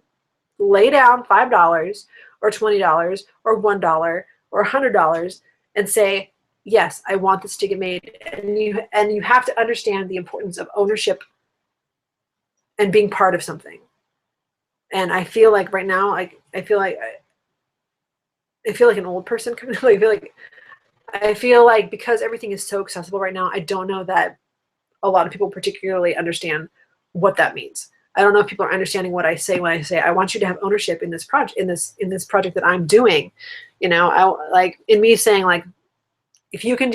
S1: lay down $5 or $20 or $1 or $100 and say, yes, I want this to get made. And you have to understand the importance of ownership and being part of something. And I feel like right now, I feel like an old person. I feel like because everything is so accessible right now, I don't know that a lot of people particularly understand what that means. I don't know if people are understanding what I say when I say I want you to have ownership in this project, in this project that I'm doing. You know, in me saying, like, if you can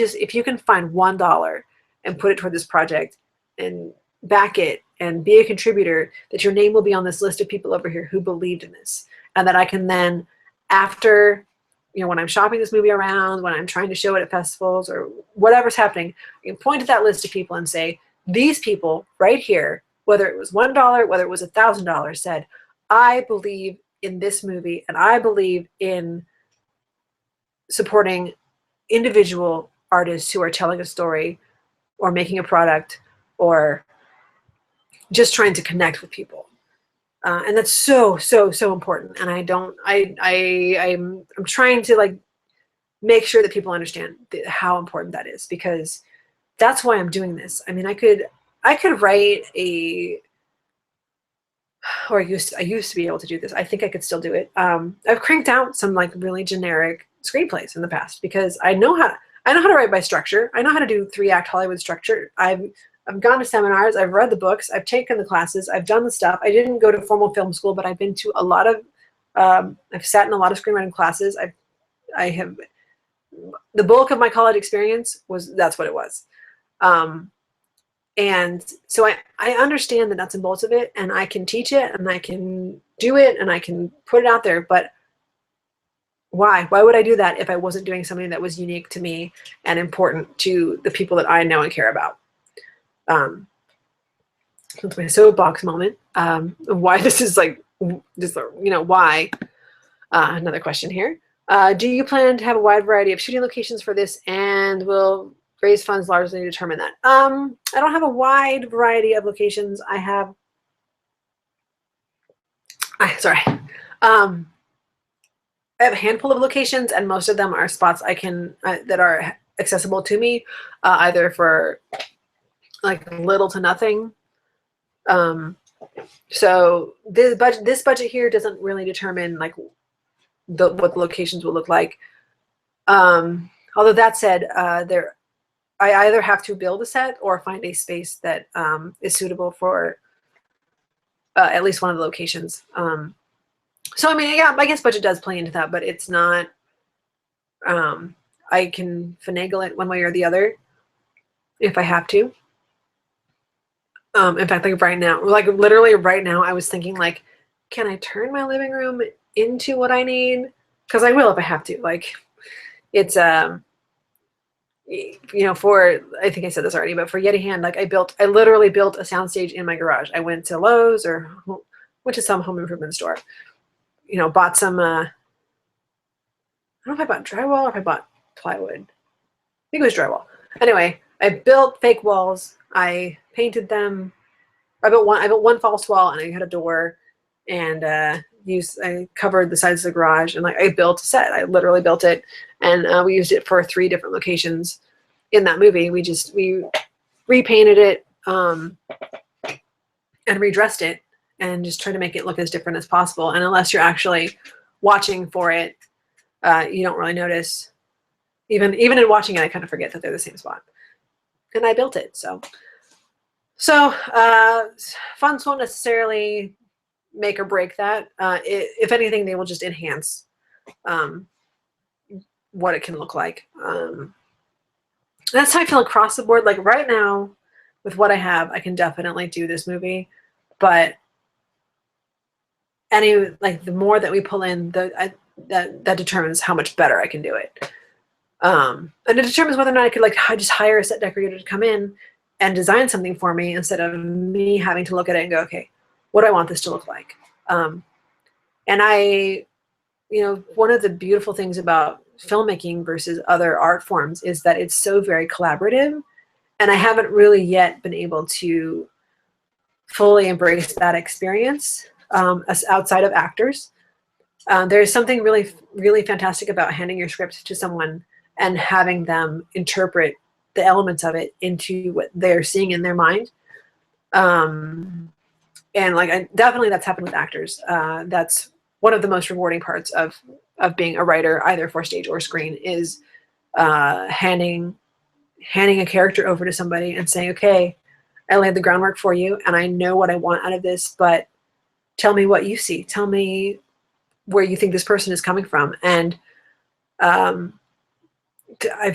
S1: find $1 and put it toward this project and back it and be a contributor, that your name will be on this list of people over here who believed in this, and that I can then, after, you know, when I'm shopping this movie around, when I'm trying to show it at festivals or whatever's happening, I can point to that list of people and say, these people right here, whether it was $1, whether it was $1,000, said, I believe in this movie and I believe in supporting individual artists who are telling a story or making a product or just trying to connect with people. And that's so important. And I'm trying to, like, make sure that people understand how important that is, because that's why I'm doing this. I mean, I could write I used to be able to do this. I think I could still do it. I've cranked out some, like, really generic screenplays in the past because I know how to write by structure. I know how to do 3-act Hollywood structure. I've gone to seminars. I've read the books. I've taken the classes. I've done the stuff. I didn't go to formal film school, but I've been to a lot of. I've sat in a lot of screenwriting classes. I have. The bulk of my college experience that's what it was. And so I understand the nuts and bolts of it, and I can teach it, and I can do it, and I can put it out there. But why? Why would I do that if I wasn't doing something that was unique to me and important to the people that I know and care about? That's my soapbox moment. Why this is like this, you know, why? Another question here. Do you plan to have a wide variety of shooting locations for this, and will raise funds largely to determine that? I don't have a wide variety of locations. I have a handful of locations, and most of them are spots I can that are accessible to me, either for like little to nothing. So this budget here doesn't really determine like what the locations will look like. Although that said, I either have to build a set or find a space that is suitable for at least one of the locations. So I mean, yeah, I guess budget does play into that, but it's not. I can finagle it one way or the other if I have to. In fact, like right now, like literally right now, I was thinking, like, can I turn my living room into what I need? Because I will if I have to. Like, it's you know, I think I said this already, but for Yeti Hand, like I literally built a soundstage in my garage. I went to Lowe's or went to some home improvement store. You know, bought some. I don't know if I bought drywall or if I bought plywood. I think it was drywall. Anyway, I built fake walls. I painted them. I built one false wall, and I had a door, and I covered the sides of the garage, and like I built a set. I literally built it, and we used it for 3 different locations in that movie. We repainted it and redressed it, and just try to make it look as different as possible. And unless you're actually watching for it, you don't really notice. Even in watching it, I kind of forget that they're the same spot. And I built it, so funds won't necessarily make or break that. If anything, they will just enhance what it can look like. That's how I feel across the board. Like right now, with what I have, I can definitely do this movie, but the more that we pull in, that determines how much better I can do it. And it determines whether or not I could like just hire a set decorator to come in and design something for me instead of me having to look at it and go, okay, what do I want this to look like? And one of the beautiful things about filmmaking versus other art forms is that it's so very collaborative, and I haven't really yet been able to fully embrace that experience as outside of actors. There's something really, really fantastic about handing your script to someone and having them interpret the elements of it into what they're seeing in their mind. And like, definitely that's happened with actors. That's one of the most rewarding parts of being a writer, either for stage or screen, is handing a character over to somebody and saying, okay, I laid the groundwork for you and I know what I want out of this, but tell me what you see. Tell me where you think this person is coming from. And I've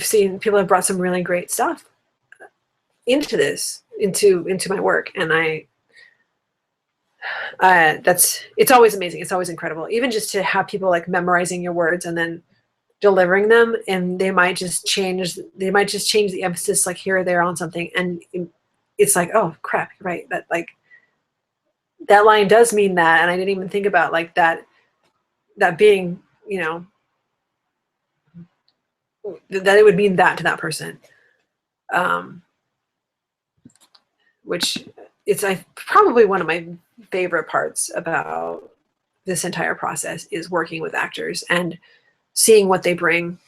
S1: seen people have brought some really great stuff into this, into my work. And it's always amazing. It's always incredible. Even just to have people like memorizing your words and then delivering them, and they might just change the emphasis like here or there on something. And it's like, oh crap, right. That like, that line does mean that. And I didn't even think about like that being, you know, that it would mean that to that person. Which it's probably one of my favorite parts about this entire process is working with actors and seeing what they bring.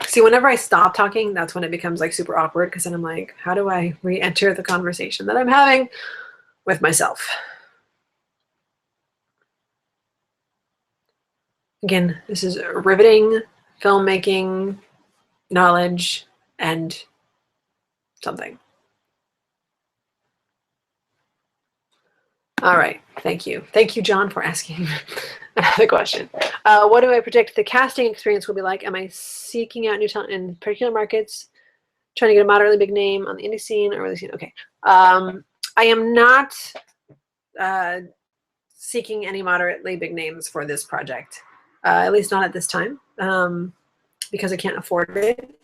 S1: See, whenever I stop talking, that's when it becomes like super awkward, because then I'm like, how do I re-enter the conversation that I'm having with myself? Again, this is riveting filmmaking knowledge and something. All right. Thank you. Thank you, John, for asking the question. What do I predict the casting experience will be like? Am I seeking out new talent in particular markets, trying to get a moderately big name on the indie scene or really scene? Okay. I am not seeking any moderately big names for this project, at least not at this time, because I can't afford it.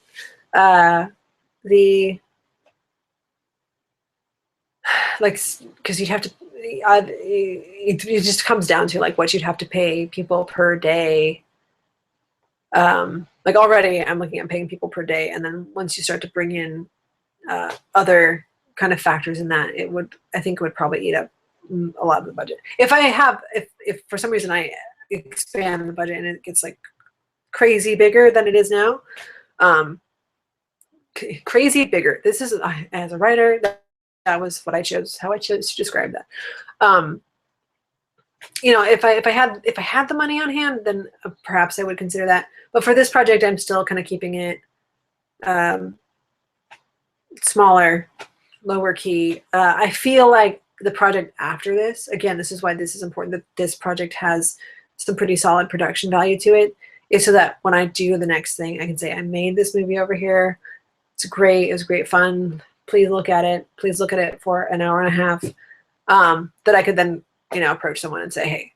S1: Because you'd have to, it just comes down to like what you'd have to pay people per day. Like already I'm looking at paying people per day, and then once you start to bring in other kind of factors in that, I think it would probably eat up a lot of the budget. If for some reason I expand the budget and it gets like crazy bigger than it is now, crazy bigger. This is, as a writer, that was what how I chose to describe that. You know, if I had the money on hand, then perhaps I would consider that. But for this project, I'm still kind of keeping it smaller, lower key. I feel like the project after this, again, this is why this is important, that this project has some pretty solid production value to it, is so that when I do the next thing, I can say, I made this movie over here. It's great. It was great fun. Please look at it. Please look at it for an hour and a half. That I could then, you know, approach someone and say, hey,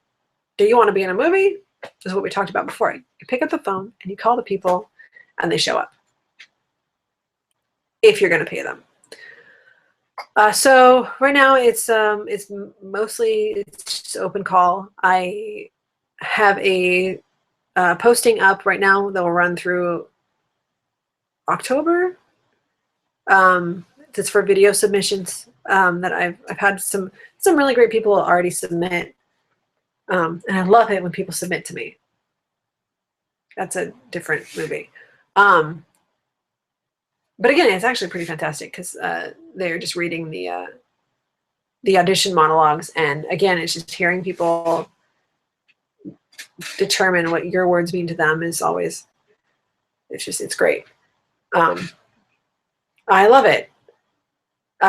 S1: do you want to be in a movie? This is what we talked about before. You pick up the phone and you call the people and they show up, if you're going to pay them. So right now it's mostly just open call. I have a posting up right now that will run through October. It's for video submissions that I've had some really great people already submit, and I love it when people submit to me. That's a different movie. But again, it's actually pretty fantastic because they're just reading the audition monologues, and again, it's just hearing people determine what your words mean to them is always, it's great. I love it.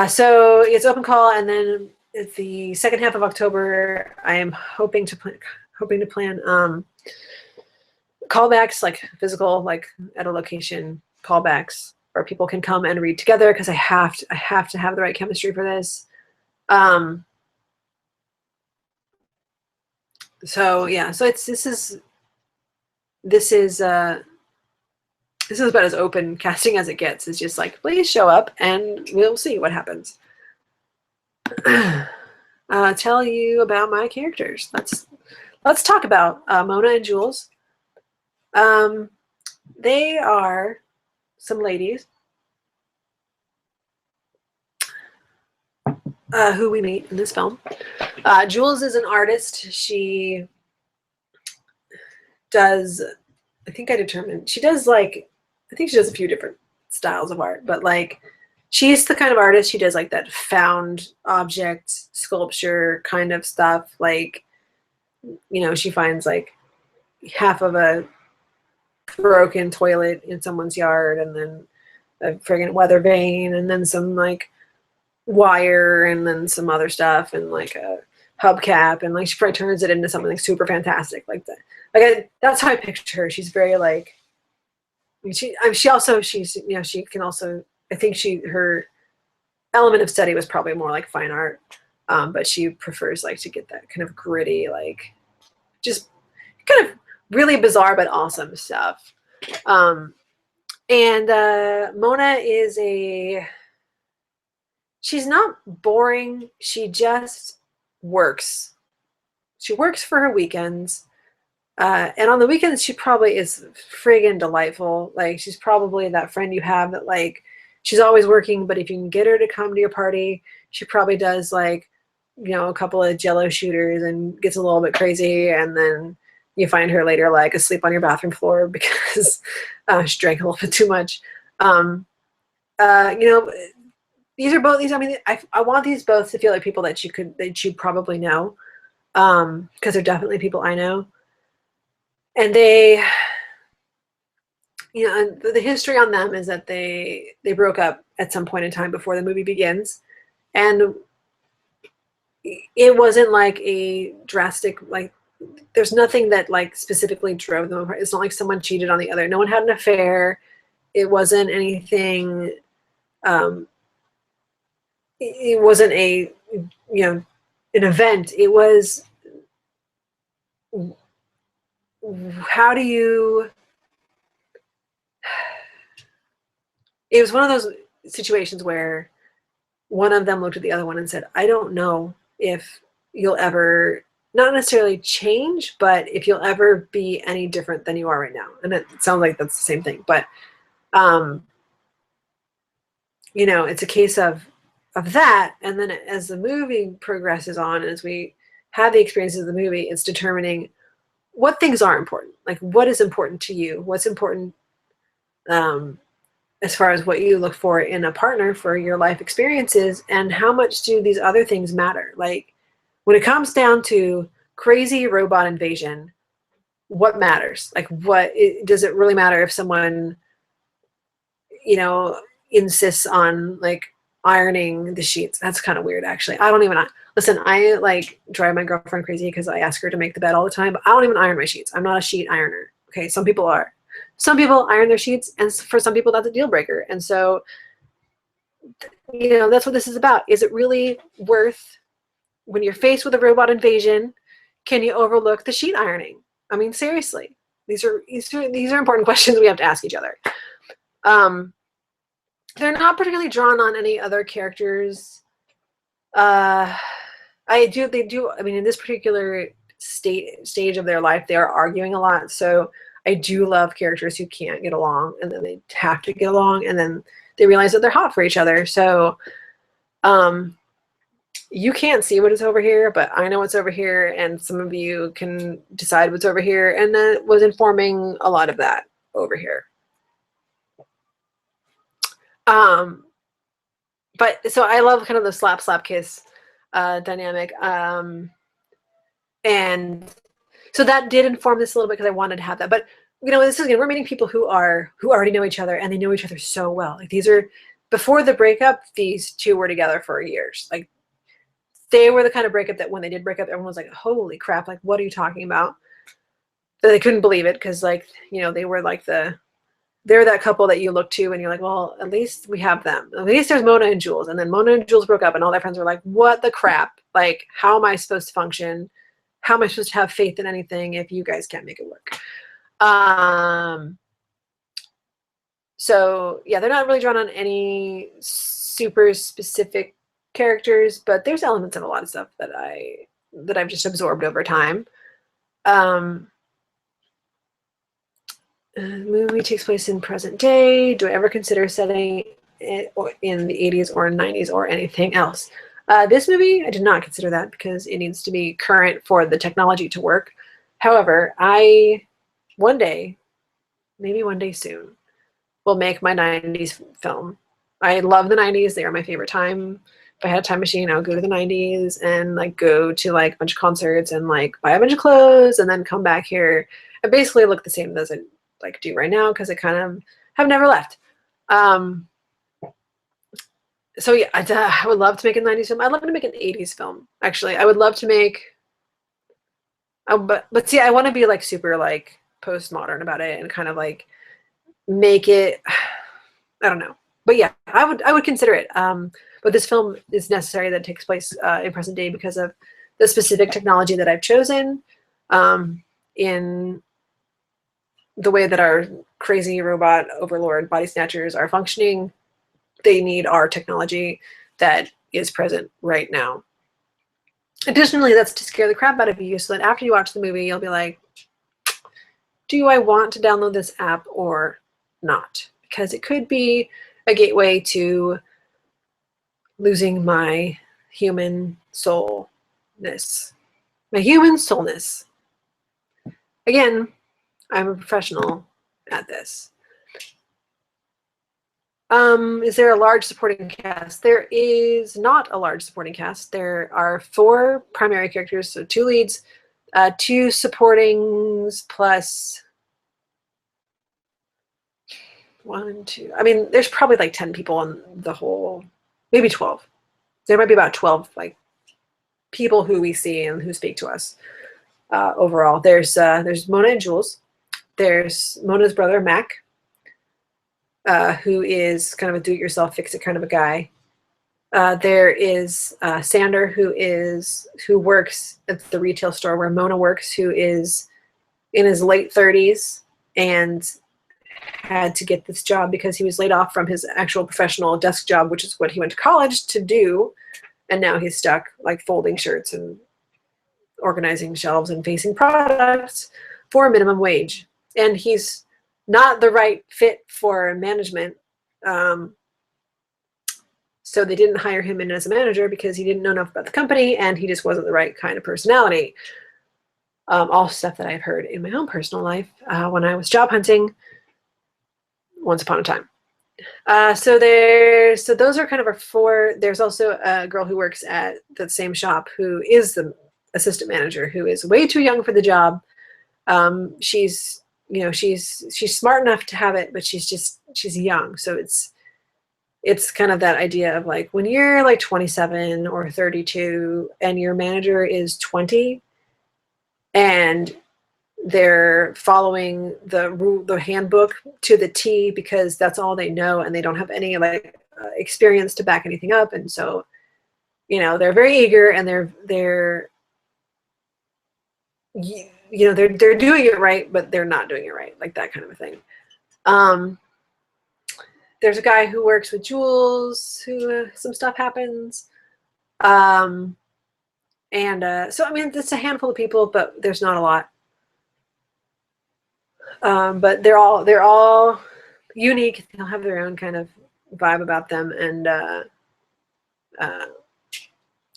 S1: So it's open call, and then at the second half of October, I am hoping to plan callbacks, like physical, like at a location callbacks, where people can come and read together, because I have to have the right chemistry for this. So yeah, so this is This is about as open casting as it gets. It's just like, please show up and we'll see what happens. Tell you about my characters. Let's talk about Mona and Jules. They are some ladies who we meet in this film. Jules is an artist. She does, I think she does like, I think she does a few different styles of art, but like, she's the kind of artist, she does like that found object sculpture kind of stuff. Like, you know, she finds like half of a broken toilet in someone's yard, and then a friggin' weather vane, and then some like wire, and then some other stuff, and like a hubcap, and like she probably turns it into something super fantastic like that. Like that's how I picture her. She's very like, I mean, she's you know, she can also, I think her element of study was probably more like fine art, but she prefers like to get that kind of gritty, like just kind of really bizarre but awesome stuff. And Mona is she's not boring. She just works. She works for her weekends. And on the weekends, she probably is friggin' delightful. Like, she's probably that friend you have that, like, she's always working, but if you can get her to come to your party, she probably does, like, you know, a couple of Jello shooters and gets a little bit crazy, and then you find her later, like, asleep on your bathroom floor because she drank a little bit too much. You know, I mean, I want these both to feel like people that you probably know, because they're definitely people I know. And they, you know, and the history on them is that they broke up at some point in time before the movie begins. And it wasn't like a drastic, like, there's nothing that like specifically drove them apart. It's not like someone cheated on the other. No one had an affair. It wasn't anything, it wasn't a, you know, an event. It was, how do you, it was one of those situations where one of them looked at the other one and said, I don't know if you'll ever, not necessarily change, but if you'll ever be any different than you are right now. And it sounds like that's the same thing, but, you know, it's a case of that. And then as the movie progresses on, as we have the experiences of the movie, it's determining what things are important. Like, what is important to you? What's important, as far as what you look for in a partner for your life experiences, and how much do these other things matter? Like, when it comes down to crazy robot invasion, what matters? Like, does it really matter if someone, you know, insists on like ironing the sheets? That's kind of weird, actually. I don't even, listen, I like drive my girlfriend crazy because I ask her to make the bed all the time, but I don't even iron my sheets. I'm not a sheet ironer. Okay. Some people are. Some people iron their sheets, and for some people that's a deal breaker. And so, you know, that's what this is about. Is it really worth, when you're faced with a robot invasion, can you overlook the sheet ironing? I mean, seriously, these are important questions we have to ask each other. They're not particularly drawn on any other characters. I mean, in this particular stage of their life, they are arguing a lot. So I do love characters who can't get along, and then they have to get along, and then they realize that they're hot for each other. So, you can't see what is over here, but I know what's over here, and some of you can decide what's over here, and that was informing a lot of that over here. But so I love kind of the slap kiss dynamic, and so that did inform this a little bit because I wanted to have that. But you know, this is, again, we're meeting people who already know each other, and they know each other so well. Like, these are, before the breakup, these two were together for years. Like, they were the kind of breakup that when they did break up, everyone was like, holy crap, like, what are you talking about? But they couldn't believe it because, like, you know, they were like they're that couple that you look to and you're like, well, at least we have them. At least there's Mona and Jules. And then Mona and Jules broke up, and all their friends were like, what the crap? Like, how am I supposed to function? How am I supposed to have faith in anything if you guys can't make it work? So yeah, they're not really drawn on any super specific characters, but there's elements of a lot of stuff that I've just absorbed over time. The movie takes place in present day. Do I ever consider setting it in the 80s or 90s or anything else? This movie, I did not consider that because it needs to be current for the technology to work. However, one day, maybe one day soon, will make my 90s film. I love the 90s. They are my favorite time. If I had a time machine, I would go to the 90s and like go to like a bunch of concerts and like buy a bunch of clothes and then come back here and basically look the same as I like do right now because I kind of have never left. So yeah, I would love to make a 90s film. I'd love to make an 80s film. Actually, I would love to make. But see, I want to be like super like postmodern about it and kind of like make it. I don't know, but yeah, I would consider it. But this film is necessary that it takes place in present day because of the specific technology that I've chosen in the way that our crazy robot overlord body snatchers are functioning. They need our technology that is present right now. Additionally, that's to scare the crap out of you so that after you watch the movie, you'll be like, do I want to download this app or not? Because it could be a gateway to losing my human soulness. My human soulness. Again, I'm a professional at this. Is there a large supporting cast? There is not a large supporting cast. There are 4 primary characters, so 2 leads, 2 supportings plus 1, 2. I mean, there's probably like 10 people on the whole, maybe 12. There might be about 12 like people who we see and who speak to us overall. There's Mona and Jules. There's Mona's brother Mac, who is kind of a do-it-yourself, fix-it kind of a guy. There is Sander, who works at the retail store where Mona works, who is in his late 30s and had to get this job because he was laid off from his actual professional desk job, which is what he went to college to do. And now he's stuck like folding shirts and organizing shelves and facing products for a minimum wage. And he's not the right fit for management. So they didn't hire him in as a manager because he didn't know enough about the company and he just wasn't the right kind of personality. All stuff that I've heard in my own personal life when I was job hunting once upon a time. So those are kind of our 4. There's also a girl who works at the same shop who is the assistant manager, who is way too young for the job. She's smart enough to have it, but she's young. So it's kind of that idea of like when you're like 27 or 32 and your manager is 20 and they're following the handbook to the T because that's all they know and they don't have any like experience to back anything up, and so they're very eager and they're doing it right, but they're not doing it right, like that kind of a thing. There's a guy who works with Jules who some stuff happens. So I mean, it's a handful of people, but there's not a lot. But they're all unique. They'll have their own kind of vibe about them, and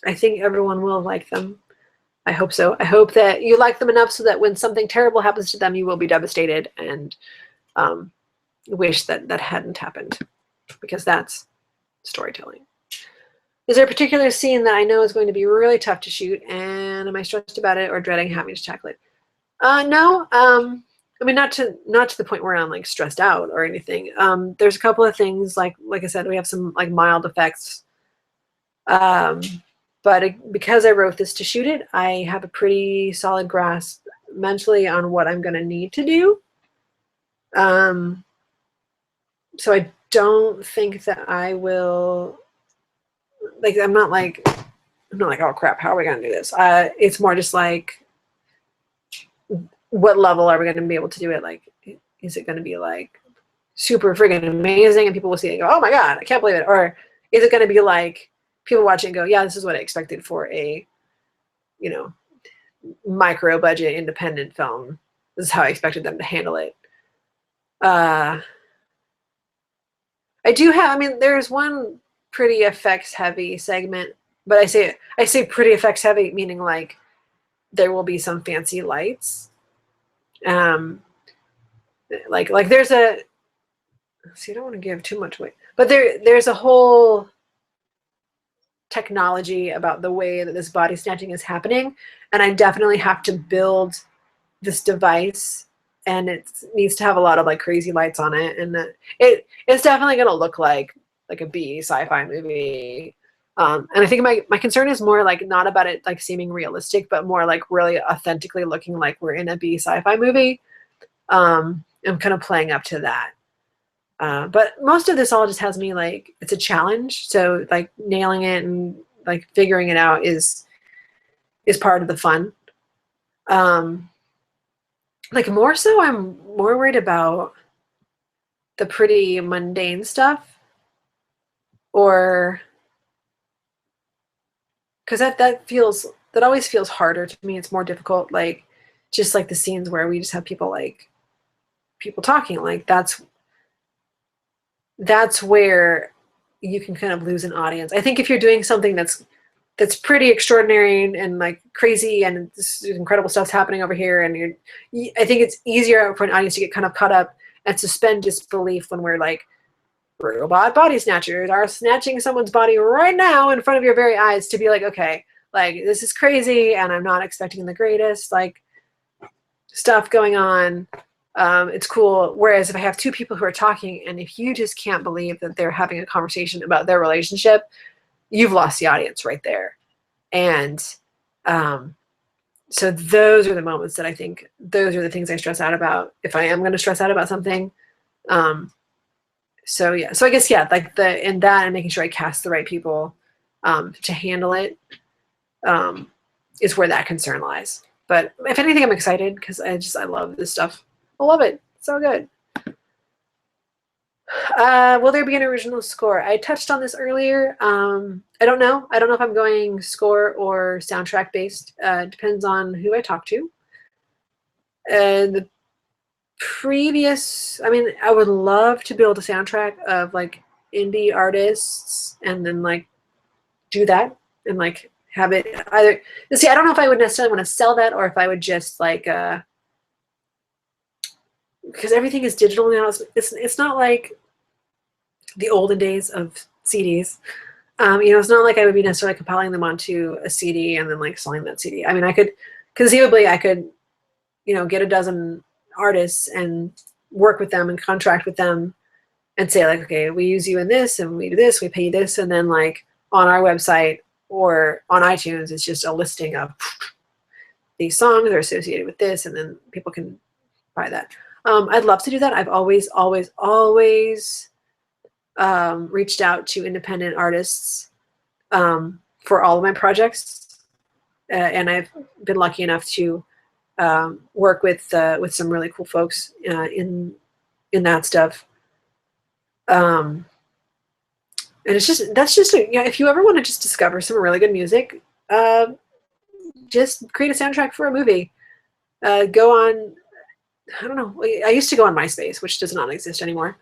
S1: I think everyone will like them. I hope so. I hope that you like them enough so that when something terrible happens to them, you will be devastated and wish that hadn't happened, because that's storytelling. Is there a particular scene that I know is going to be really tough to shoot, and am I stressed about it or dreading having to tackle it? No. I mean, not to the point where I'm like stressed out or anything. There's a couple of things like I said, we have some like mild effects. But because I wrote this to shoot it, I have a pretty solid grasp mentally on what I'm going to need to do. So I don't think that I will, like, I'm not like, oh crap, how are we going to do this? It's more just like, what level are we going to be able to do it? Like, is it going to be like super friggin' amazing and people will see it and go, oh my God, I can't believe it? Or is it going to be like people watching and go, yeah, this is what I expected for a, you know, micro budget independent film. This is how I expected them to handle it. I do have, I mean, there's one pretty effects heavy segment, but I say pretty effects heavy, meaning like there will be some fancy lights. Like there's a, see, I don't want to give too much away, but there's a whole technology about the way that this body snatching is happening, and I definitely have to build this device, and it needs to have a lot of like crazy lights on it, and it's definitely going to look like a B sci-fi movie. And I think my concern is more like not about it like seeming realistic, but more like really authentically looking like we're in a B sci-fi movie. I'm kind of playing up to that. But most of this all just has me like, it's a challenge. So like nailing it and like figuring it out is part of the fun. Like more so, I'm more worried about the pretty mundane stuff, or because that always feels harder to me. It's more difficult, like just like the scenes where we just have people talking, like that's where you can kind of lose an audience. I think if you're doing something that's pretty extraordinary and like crazy and this incredible stuff's happening over here, and I think it's easier for an audience to get kind of caught up and suspend disbelief when we're like, robot body snatchers are snatching someone's body right now in front of your very eyes, to be like, okay, like this is crazy and I'm not expecting the greatest like stuff going on. It's cool. Whereas if I have two people who are talking and if you just can't believe that they're having a conversation about their relationship, you've lost the audience right there. And so those are the moments that I think, those are the things I stress out about if I am going to stress out about something. So yeah, so I guess, yeah, like in that and making sure I cast the right people to handle it is where that concern lies. But if anything, I'm excited because I love this stuff. I love it. It's so good. Will there be an original score? I touched on this earlier. I don't know. I don't know if I'm going score or soundtrack based. Depends on who I talk to. The previous, I mean, I would love to build a soundtrack of like indie artists and then like do that and like have it either. See, I don't know if I would necessarily want to sell that or if I would just like because everything is digital now. It's not like the olden days of CDs. It's not like I would be necessarily compiling them onto a CD and then like selling that CD. I mean, I could conceivably get a dozen artists and work with them and contract with them and say like, okay, we use you in this and we do this, we pay you this, and then like on our website or on iTunes, it's just a listing of these songs are associated with this, and then people can buy that. I'd love to do that. I've always reached out to independent artists for all of my projects, and I've been lucky enough to work with some really cool folks in that stuff. And that's just if you ever want to just discover some really good music, just create a soundtrack for a movie. Go on, I don't know. I used to go on MySpace, which does not exist anymore.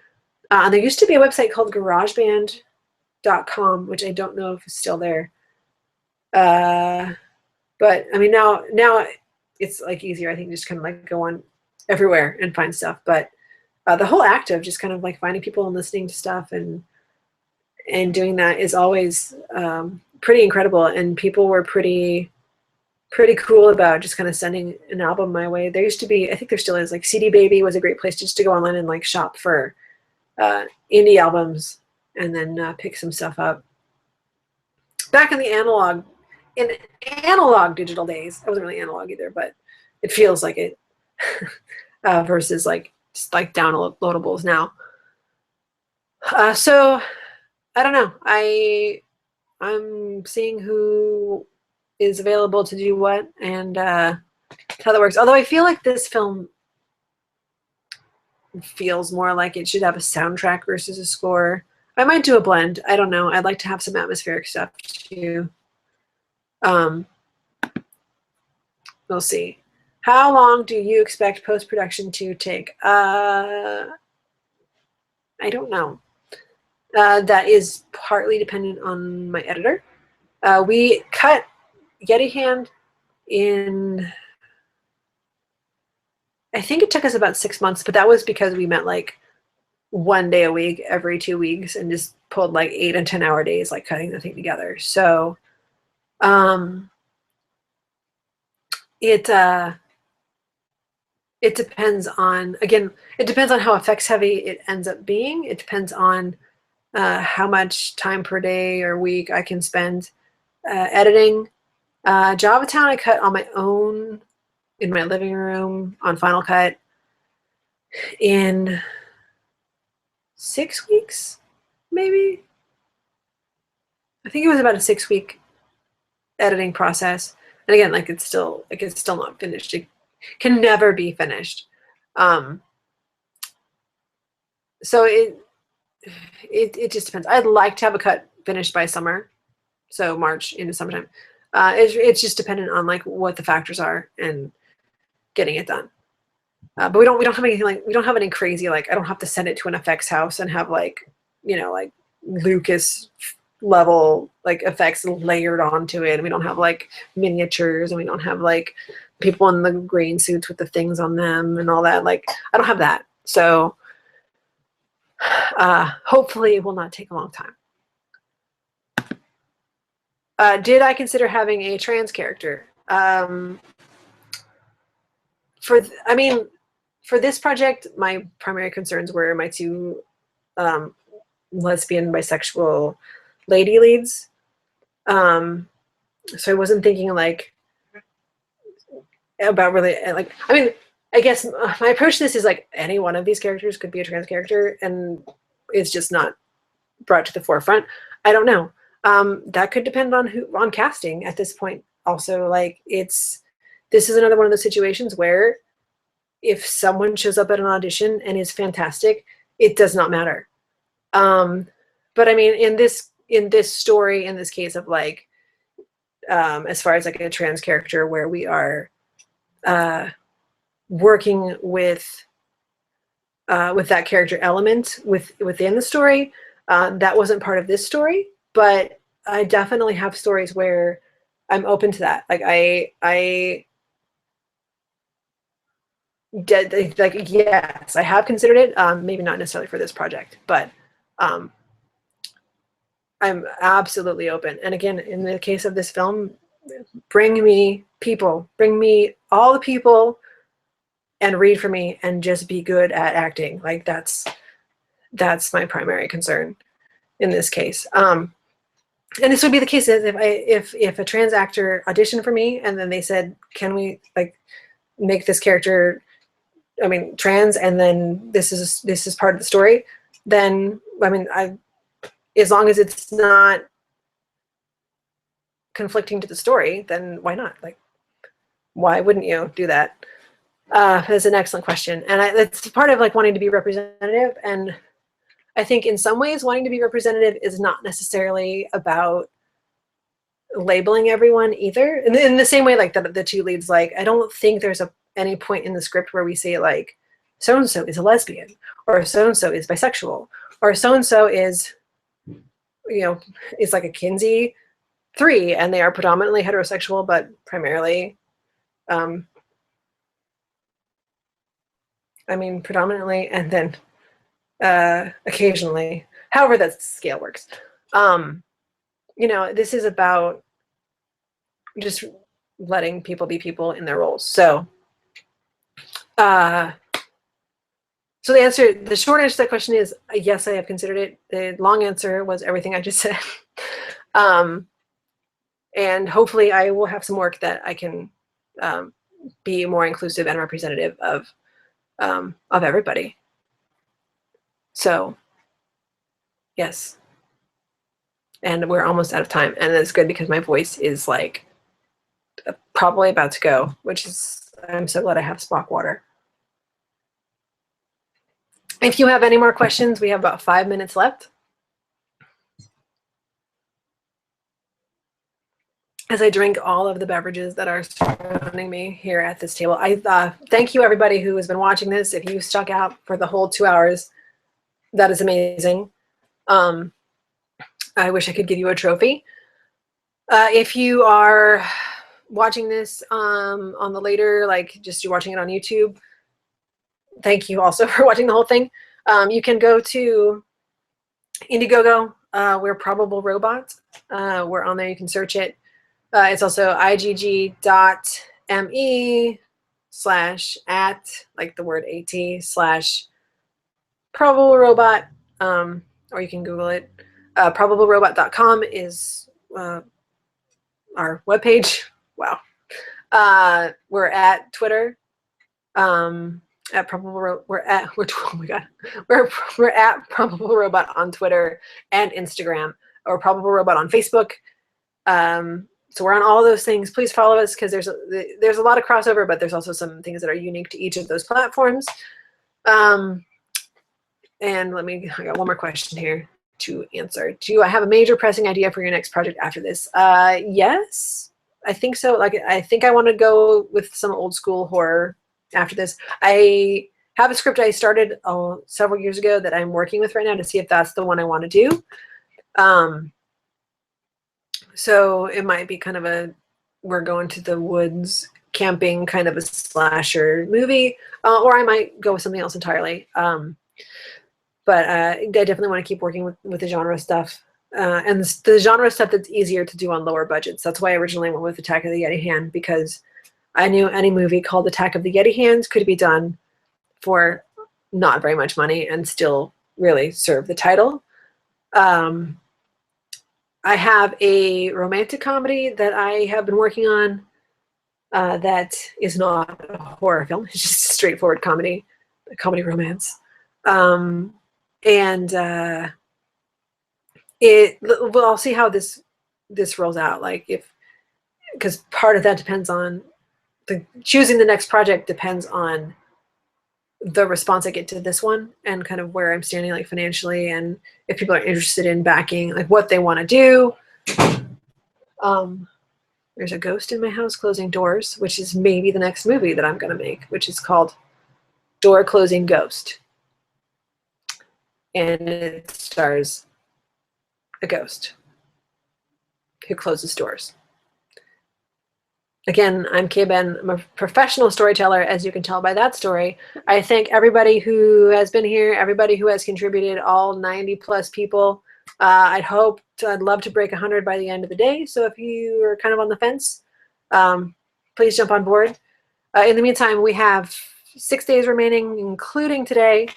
S1: And there used to be a website called GarageBand.com, which I don't know if it's still there. But I mean, now it's like easier, I think, just kind of like go on everywhere and find stuff. But the whole act of just kind of like finding people and listening to stuff and doing that is always pretty incredible. And people were pretty cool about just kind of sending an album my way. There used to be, I think there still is, like CD Baby was a great place just to go online and like shop for indie albums and then pick some stuff up. Back in analog digital days, I wasn't really analog either, but it feels like it versus like just like downloadables now. So I don't know. I'm seeing who is available to do what and how that works. Although I feel like this film, feels more like it should have a soundtrack versus a score. I might do a blend. I don't know. I'd like to have some atmospheric stuff too. We'll see. How long do you expect post-production to take? I don't know. That is partly dependent on my editor. We cut Yeti Hand in, I think it took us about 6 months, but that was because we met like 1 day a week every 2 weeks and just pulled like 8 and 10-hour days, like cutting the thing together. So it depends on, again, it depends on how effects heavy it ends up being. It depends on how much time per day or week I can spend editing. Javatown I cut on my own in my living room on Final Cut in 6 weeks, maybe. I think it was about a 6-week editing process. And again, like it's still not finished. It can never be finished. So it just depends. I'd like to have a cut finished by summer, so March into summertime. It's just dependent on like what the factors are and getting it done. But we don't have anything like, we don't have any crazy, like I don't have to send it to an effects house and have like, you know, like Lucas level like effects layered onto it, and we don't have like miniatures, and we don't have like people in the green suits with the things on them and all that. Like I don't have that. So hopefully it will not take a long time. Did I consider having a trans character? For this project, my primary concerns were my 2 lesbian bisexual lady leads. So I wasn't thinking like about really like, I mean, I guess my approach to this is like any one of these characters could be a trans character, and it's just not brought to the forefront. I don't know. That could depend on casting at this point. Also, like this is another one of those situations where if someone shows up at an audition and is fantastic, it does not matter. But I mean, in this story, in this case of like, as far as like a trans character where we are working with that character element within the story, that wasn't part of this story, but I definitely have stories where I'm open to that. Like I did, like, yes, I have considered it. Maybe not necessarily for this project, but I'm absolutely open. And again, in the case of this film, bring me people, bring me all the people, and read for me, and just be good at acting. Like that's my primary concern in this case. And this would be the case if a trans actor auditioned for me and then they said, can we like make this character, I mean, trans, and then this is part of the story, then I mean, as long as it's not conflicting to the story, then why not? Like, why wouldn't you do that? That's an excellent question, and it's part of like wanting to be representative. And I think in some ways, wanting to be representative is not necessarily about labeling everyone either. In the same way, like the 2 leads, like I don't think there's any point in the script where we say like so and so is a lesbian, or so and so is bisexual, or so and so is, you know, is like a Kinsey 3, and they are predominantly heterosexual, but primarily, I mean, predominantly, and then occasionally, however that scale works. You know, this is about just letting people be people in their roles. So, the short answer to that question is yes, I have considered it. The long answer was everything I just said. And hopefully I will have some work that I can be more inclusive and representative of everybody. So, yes. And we're almost out of time, and it's good because my voice is like probably about to go, which is, I'm so glad I have Spock water. If you have any more questions, we have about 5 minutes left. As I drink all of the beverages that are surrounding me here at this table. I thank you everybody who has been watching this. If you stuck out for the whole 2 hours, that is amazing. I wish I could give you a trophy. If you are watching this on the later, like just you're watching it on YouTube, thank you also for watching the whole thing. You can go to Indiegogo. We're Probable Robot. We're on there. You can search it. It's also igg.me/@ like the word /probable robot, or you can Google it. Probablерobot.com is our webpage. Wow. We're at Twitter. At Probable we're at Probable Robot on Twitter and Instagram, or Probable Robot on Facebook. So we're on all those things. Please follow us because there's a lot of crossover, but there's also some things that are unique to each of those platforms. And I got one more question here to answer. Do I have a major pressing idea for your next project after this? Yes, I think so. Like, I think I want to go with some old school horror after this. I have a script I started several years ago that I'm working with right now to see if that's the one I want to do. So it might be kind of we're going to the woods camping kind of a slasher movie, or I might go with something else entirely. But I definitely want to keep working with the genre stuff. And the genre stuff that's easier to do on lower budgets. That's why I originally went with Attack of the Yeti Hand, because I knew any movie called Attack of the Yeti Hands could be done for not very much money and still really serve the title. I have a romantic comedy that I have been working on that is not a horror film. It's just a straightforward comedy romance. I'll see how this rolls out. Like because part of that depends on choosing the next project depends on the response I get to this one and kind of where I'm standing like financially, and if people are interested in backing like what they want to do. There's a ghost in my house closing doors, which is maybe the next movie that I'm going to make, which is called Door Closing Ghost. And it stars a ghost who closes doors. Again, I'm Karyn Ben. I'm a professional storyteller, as you can tell by that story. I thank everybody who has been here, everybody who has contributed, all 90 plus people. I'd love to break 100 by the end of the day. So if you are kind of on the fence, please jump on board. In the meantime, we have 6 days remaining, including today,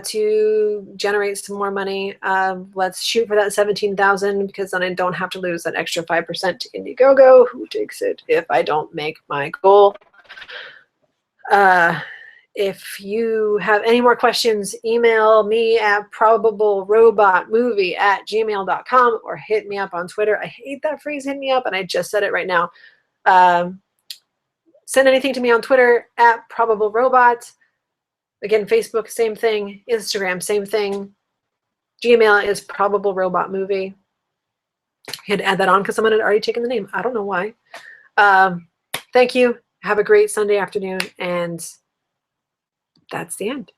S1: to generate some more money. Let's shoot for that 17,000, because then I don't have to lose that extra 5% to Indiegogo, who takes it if I don't make my goal. If you have any more questions, email me at probablerobotmovie@gmail.com or hit me up on Twitter. I hate that phrase, hit me up, and I just said it right now. Send anything to me on Twitter at probablerobot. Again, Facebook, same thing. Instagram, same thing. Gmail is probablerobotmovie. I had to add that on because someone had already taken the name. I don't know why. Thank you. Have a great Sunday afternoon, and that's the end.